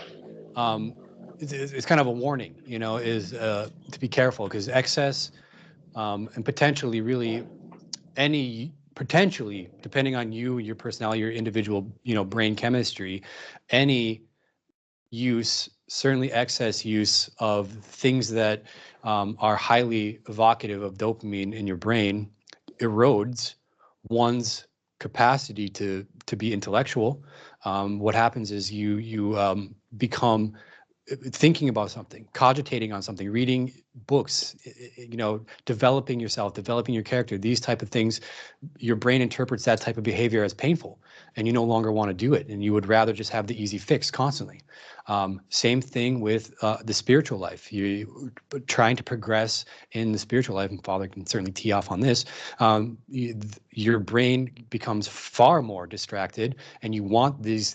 it's kind of a warning, is to be careful, because excess and potentially really potentially, depending on you, your personality, your individual, brain chemistry, any use, certainly excess use of things that are highly evocative of dopamine in your brain, erodes one's capacity to be intellectual. What happens is you become thinking about something, cogitating on something, reading books, developing yourself, developing your character, these type of things, your brain interprets that type of behavior as painful, and you no longer want to do it, and you would rather just have the easy fix constantly. Same thing with the spiritual life. You trying to progress in the spiritual life, and Father can certainly tee off on this. Your brain becomes far more distracted, and you want these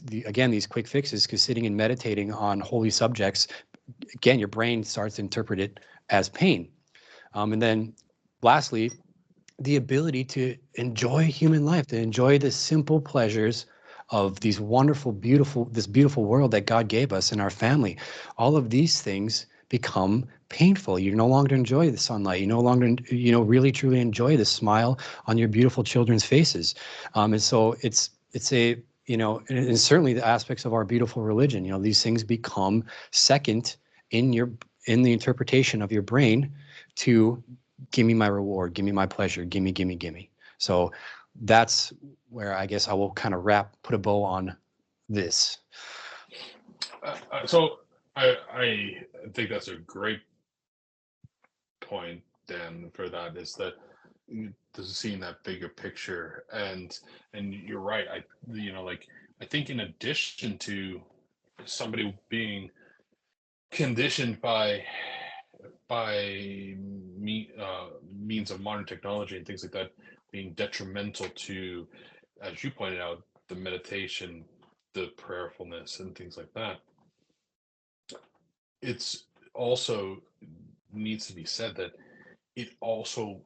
quick fixes, because sitting and meditating on holy subjects, again, your brain starts to interpret it as pain. And then lastly, the ability to enjoy human life, to enjoy the simple pleasures of these wonderful, this beautiful world that God gave us and our family. All of these things become painful. You no longer enjoy the sunlight. You no longer, really truly enjoy the smile on your beautiful children's faces. And so it's a, and certainly the aspects of our beautiful religion, these things become second in the interpretation of your brain to give me my reward, give me my pleasure, gimme. So that's where I guess I will kind of put a bow on this. So I think that's a great point, Dan, for that, is that seeing that bigger picture. And you're right. I think in addition to somebody being conditioned by means of modern technology and things like that being detrimental to, as you pointed out, the meditation, the prayerfulness, and things like that, it's also needs to be said that it also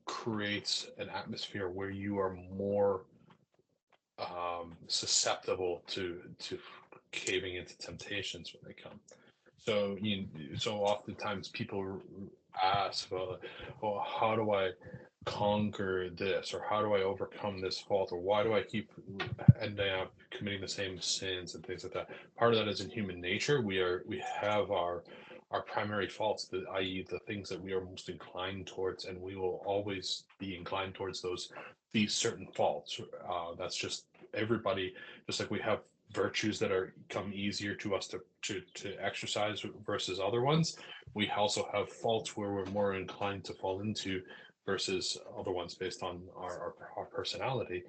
creates an atmosphere where you are more susceptible to caving into temptations when they come. So so oftentimes people ask, well, how do I conquer this, or how do I overcome this fault, or why do I keep ending up committing the same sins and things like that? Part of that is in human nature. We have our primary faults, i.e. the things that we are most inclined towards, and we will always be inclined towards these certain faults. That's just everybody. Just like we have virtues that come easier to us to exercise versus other ones, we also have faults where we're more inclined to fall into versus other ones based on our personality.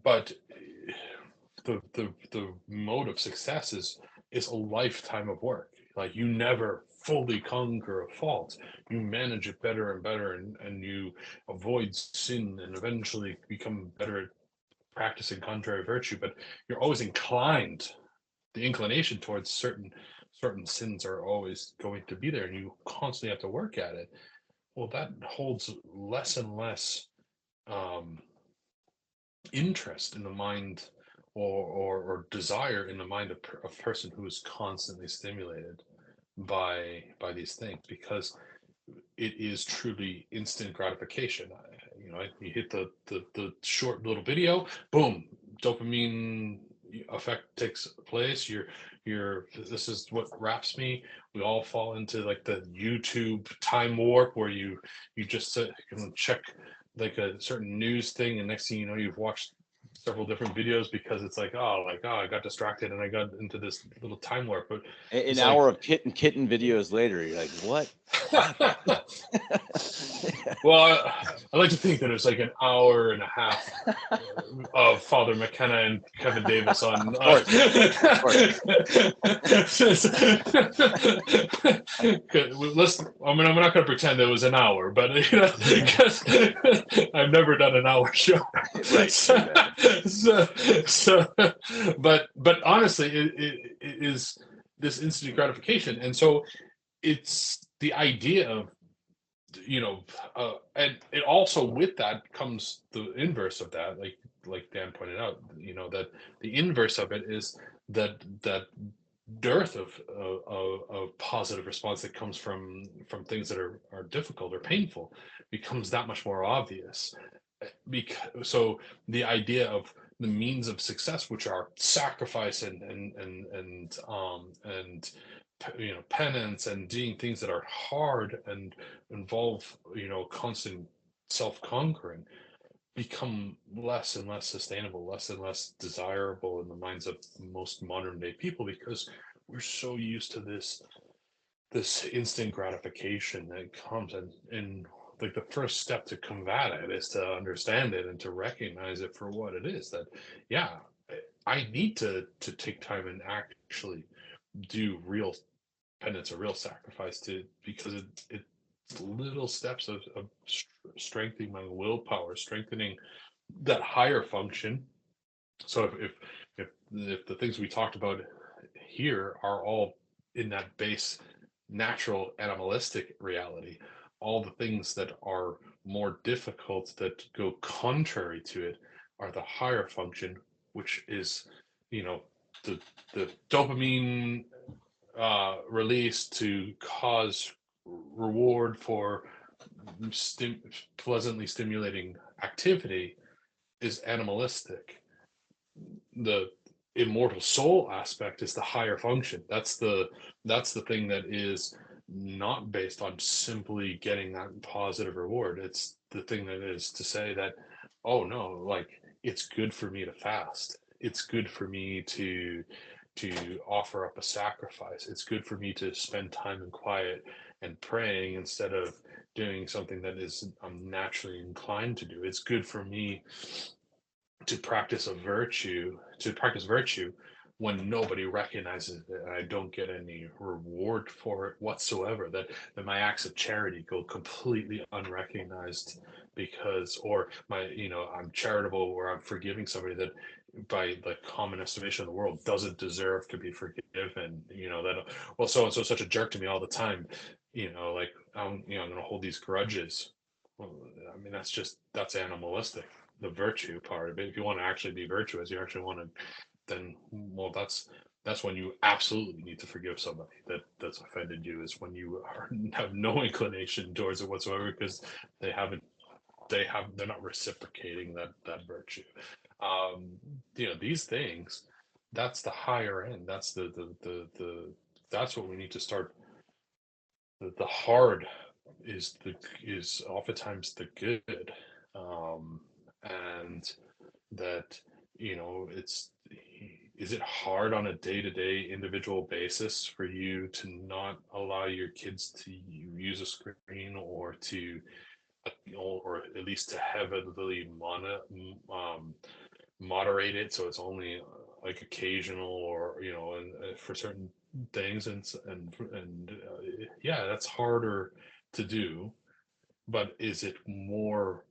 But the mode of success is a lifetime of work. Like, you never fully conquer a fault. You manage it better and better, and you avoid sin, and eventually become better at practicing contrary virtue. But you're always inclined, the inclination towards certain sins are always going to be there, and you constantly have to work at it. Well, that holds less and less interest in the mind, or desire in the mind of a person who is constantly stimulated by these things, because it is truly instant gratification. You hit the short little video, boom, dopamine effect takes place. This is what wraps me. We all fall into like the YouTube time warp, where you just can check like a certain news thing, and next thing you know, you've watched several different videos, because it's like, I got distracted and I got into this little time warp. But an hour of kitten videos later, you're like, what? Well, I like to think that it's like an hour and a half of Father McKenna and Kevin Davis on. Of course. I'm not going to pretend it was an hour, but because I've never done an hour show. Right. But honestly, it is this instant gratification, and so it's the idea of, and it also, with that comes the inverse of that, like Dan pointed out, that the inverse of it is that dearth of positive response that comes from things that are difficult or painful becomes that much more obvious. So the idea of the means of success, which are sacrifice and penance and doing things that are hard and involve constant self-conquering, become less and less sustainable, less and less desirable in the minds of most modern day people, because we're so used to this this instant gratification that comes, and like the first step to combat it is to understand it and to recognize it for what it is. That, yeah, I need to take time and actually do real penance or real sacrifice, to because it's little steps of strengthening my willpower, strengthening that higher function. So if the things we talked about here are all in that base natural animalistic reality, all the things that are more difficult, that go contrary to it, are the higher function, which is, you know, the dopamine release to cause reward for pleasantly stimulating activity, is animalistic. The immortal soul aspect is the higher function. That's the thing that is not based on simply getting that positive reward. It's the thing that is to say that, oh no, like, it's good for me to fast. It's good for me to offer up a sacrifice. It's good for me to spend time in quiet and praying instead of doing something that is I'm naturally inclined to do. It's good for me to practice virtue when nobody recognizes it and I don't get any reward for it whatsoever. That my acts of charity go completely unrecognized, because, or I'm charitable, or I'm forgiving somebody that by the common estimation of the world doesn't deserve to be forgiven. That, well, so and so such a jerk to me all the time. Like, I'm going to hold these grudges. Well, I mean, that's animalistic, the virtue part of it. If you want to actually be virtuous, you actually want to, then, well, that's when you absolutely need to forgive somebody that's offended you, is when you have no inclination towards it whatsoever, because they're not reciprocating that virtue. These things, that's the higher end. That's that's what we need to start. The hard is oftentimes the good, and that, it's, is it hard on a day-to-day individual basis for you to not allow your kids to use a screen, or to or at least to heavily moderate it, so it's only like occasional, or and for certain things, yeah, that's harder to do. But is it more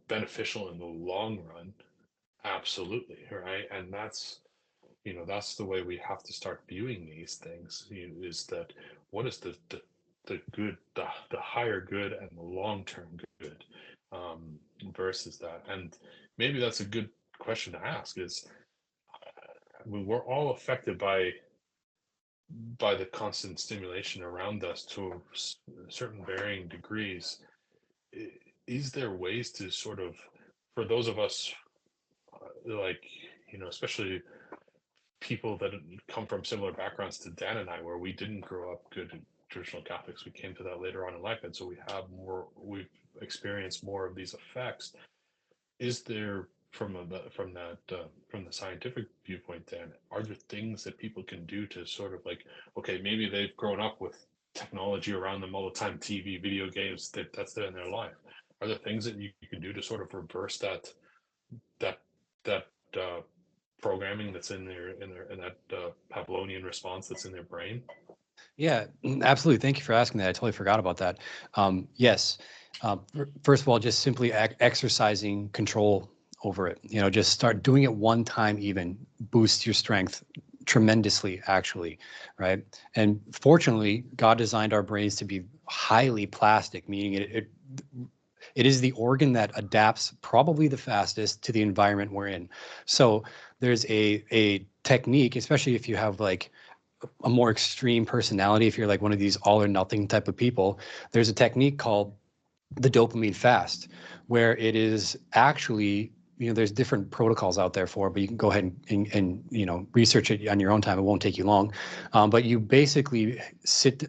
beneficial in the long run? Absolutely, right? And that's the way we have to start viewing these things, is that what is the good, the higher good and the long-term good, versus that. And maybe that's a good question to ask, is, I mean, we're all affected by the constant stimulation around us to certain varying degrees. Is there ways to sort of, for those of us, like, especially people that come from similar backgrounds to Dan and I, where we didn't grow up good traditional Catholics, we came to that later on in life, and so we've experienced more of these effects. Is there, from the scientific viewpoint, Dan, are there things that people can do to sort of, like, okay, maybe they've grown up with technology around them all the time, TV, video games, that's there in their life. Are there things that you can do to sort of reverse that programming that's in that Pavlovian response that's in their brain? Yeah, absolutely. Thank you for asking that. I totally forgot about that. Yes. First of all, just simply exercising control over it. Just start doing it one time, even boosts your strength tremendously, actually, right? And fortunately, God designed our brains to be highly plastic, meaning it is the organ that adapts probably the fastest to the environment we're in. So there's a technique, especially if you have like a more extreme personality, if you're like one of these all or nothing type of people, there's a technique called the dopamine fast, where it is actually, there's different protocols out there for it, but you can go ahead and research it on your own time. It won't take you long. But you basically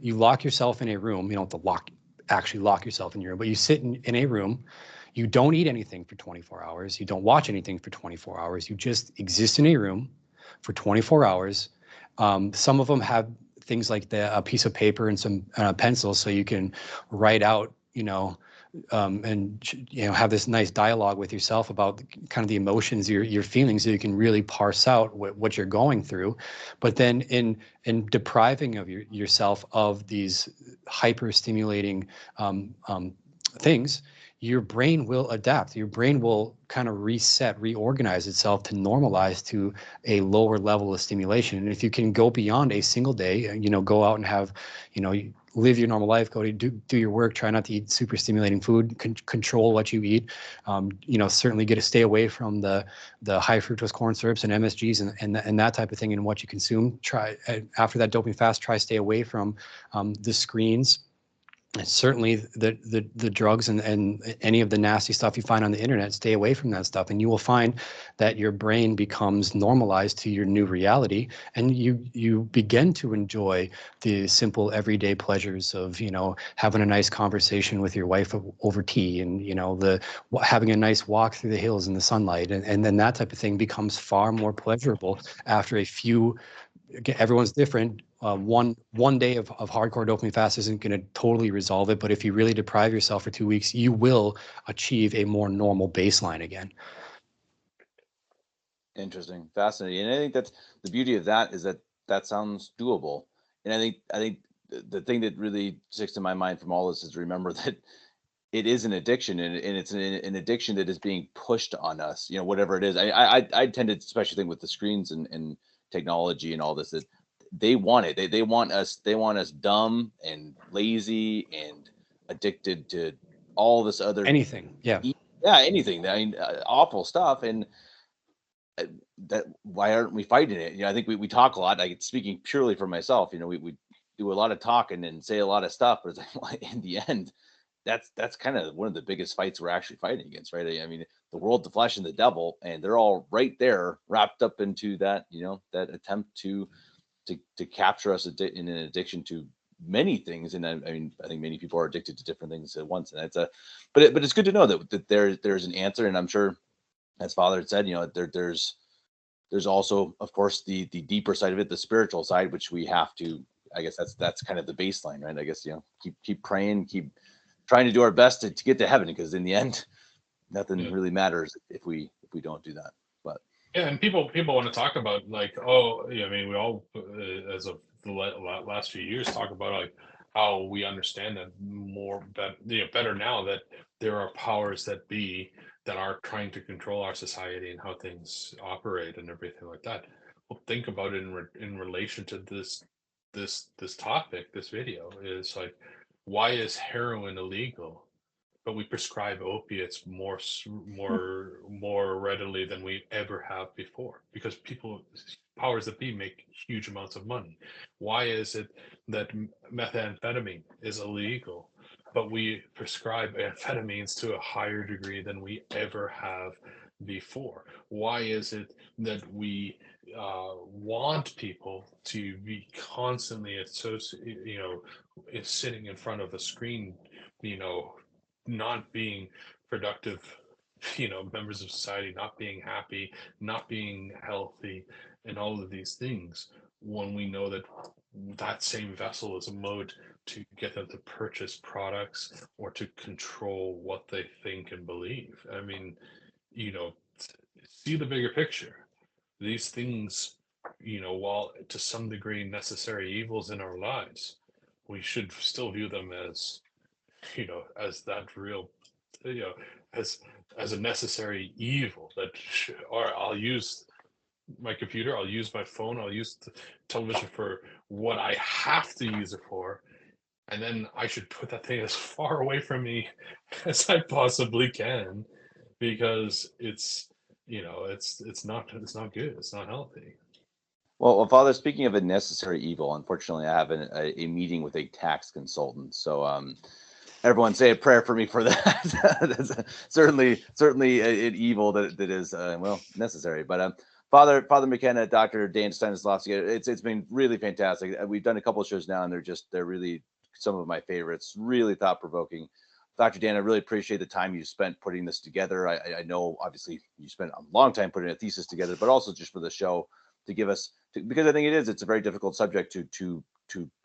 you lock yourself in a room. You don't have to actually lock yourself in your room, but you sit in a room. You don't eat anything for 24 hours. You don't watch anything for 24 hours. You just exist in a room for 24 hours. Some of them have things like a piece of paper and some pencils, so you can write out, and have this nice dialogue with yourself about kind of the emotions you're feeling, so you can really parse out what you're going through. But then in depriving of yourself of these hyper stimulating things, your brain will adapt. Your brain will kind of reset, reorganize itself to normalize to a lower level of stimulation. And if you can go beyond a single day, go out and have, live your normal life, go to do your work, try not to eat super stimulating food, control what you eat, certainly stay away from the high fructose corn syrups and MSGs and that type of thing in what you consume. Try, after that dopamine fast, try stay away from the screens. And certainly the drugs and any of the nasty stuff you find on the internet, stay away from that stuff. And you will find that your brain becomes normalized to your new reality. And you begin to enjoy the simple everyday pleasures of, having a nice conversation with your wife over tea, and, having a nice walk through the hills in the sunlight. And then that type of thing becomes far more pleasurable after a few. Again, everyone's different. One day of hardcore dopamine fast isn't going to totally resolve it, but if you really deprive yourself for 2 weeks, you will achieve a more normal baseline again. Interesting, fascinating, and I think that's the beauty of that, is that sounds doable. And I think the thing that really sticks in my mind from all this is, remember that it is an addiction, and it's an addiction that is being pushed on us. Whatever it is, I tend to especially think with the screens and technology and all this, that they want it. They want us dumb and lazy and addicted to all this other anything. Yeah, anything. I mean, awful stuff. And that, why aren't we fighting it? I think we talk a lot. Like, speaking purely for myself, we do a lot of talking and say a lot of stuff, but it's like, in the end, that's kind of one of the biggest fights we're actually fighting against, right? I mean, the world, the flesh, and the devil, and they're all right there, wrapped up into that, that attempt to capture us in an addiction to many things. And I mean, I think many people are addicted to different things at once, and that's but it's good to know that there's an answer. And I'm sure, as Father had said, there's also, of course, the deeper side of it, the spiritual side, which we have to, I guess that's kind of the baseline, right? I guess, keep praying, keep trying to do our best to get to heaven, because in the end, nothing really matters if we don't do that. But yeah, and people want to talk about, like, oh, yeah, I mean, we all, as of the last few years, talk about, like, how we understand that better now, that there are powers that be that are trying to control our society and how things operate and everything like that. Well, think about it in relation to this topic. This video is like, why is heroin illegal, but we prescribe opiates more readily than we ever have before? Because powers that be, make huge amounts of money. Why is it that methamphetamine is illegal, but we prescribe amphetamines to a higher degree than we ever have before? Why is it that we want people to be constantly sitting in front of a screen, not being productive, members of society, not being happy, not being healthy, and all of these things, when we know that same vessel is a mode to get them to purchase products or to control what they think and believe? I mean, see the bigger picture. These things, while to some degree necessary evils in our lives, we should still view them as, as that real, as a necessary evil. Or I'll use my computer, I'll use my phone, I'll use the television for what I have to use it for, and then I should put that thing as far away from me as I possibly can, because it's not good, it's not healthy. Well, Father, speaking of a necessary evil, unfortunately, I have a meeting with a tax consultant. So everyone say a prayer for me for that. That's certainly an evil that is necessary. But Father McKenna, Dr. Dan Stanislowski, it's been really fantastic. We've done a couple of shows now, and they're really some of my favorites. Really thought provoking. Dr. Dan, I really appreciate the time you spent putting this together. I know obviously you spent a long time putting a thesis together, but also just for the show, to give us, because I think it's a very difficult subject to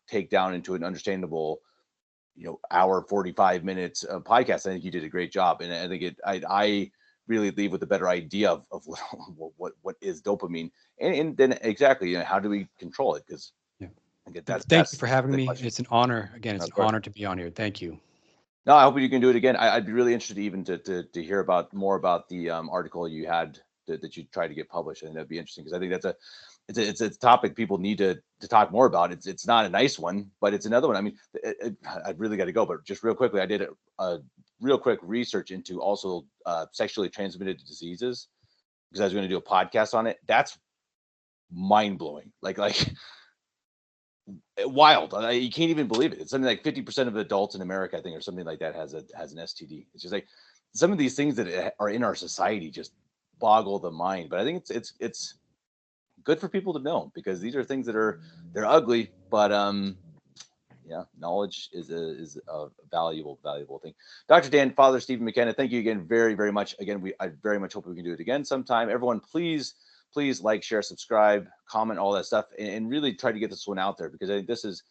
take down into an understandable, hour 45 minutes of podcast. I think you did a great job, and I think I really leave with a better idea of what is dopamine, and then exactly, how do we control it? Because thank you for having me. question. It's an honor. Again, it's an honor to be on here. Thank you. No, I hope you can do it again. I'd be really interested even to hear more about the article you had that you tried to get published. I think that'd be interesting, because I think it's a topic people need to talk more about. It's not a nice one, but it's another one. I mean, I've really got to go, but just real quickly, I did a real quick research into also sexually transmitted diseases, because I was going to do a podcast on it. That's mind blowing. Like wild. You can't even believe it. It's something like 50% of adults in America, I think, or something like that, has an STD. It's just like some of these things that are in our society just boggle the mind. But I think it's good for people to know, because these are things that they're ugly, but knowledge is a valuable thing. Dr. Dan, Father Stephen McKenna, thank you again very, very much. Again, I very much hope we can do it again sometime. Everyone, please like, share, subscribe, comment, all that stuff, and really try to get this one out there, because I think this is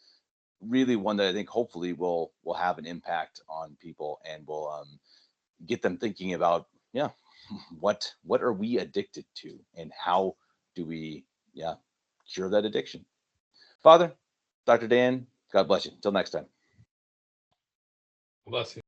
really one that I think hopefully will have an impact on people, and will get them thinking about, what are we addicted to, and how do we cure that addiction. Father, Dr. Dan, God bless you. Until next time. Bless you.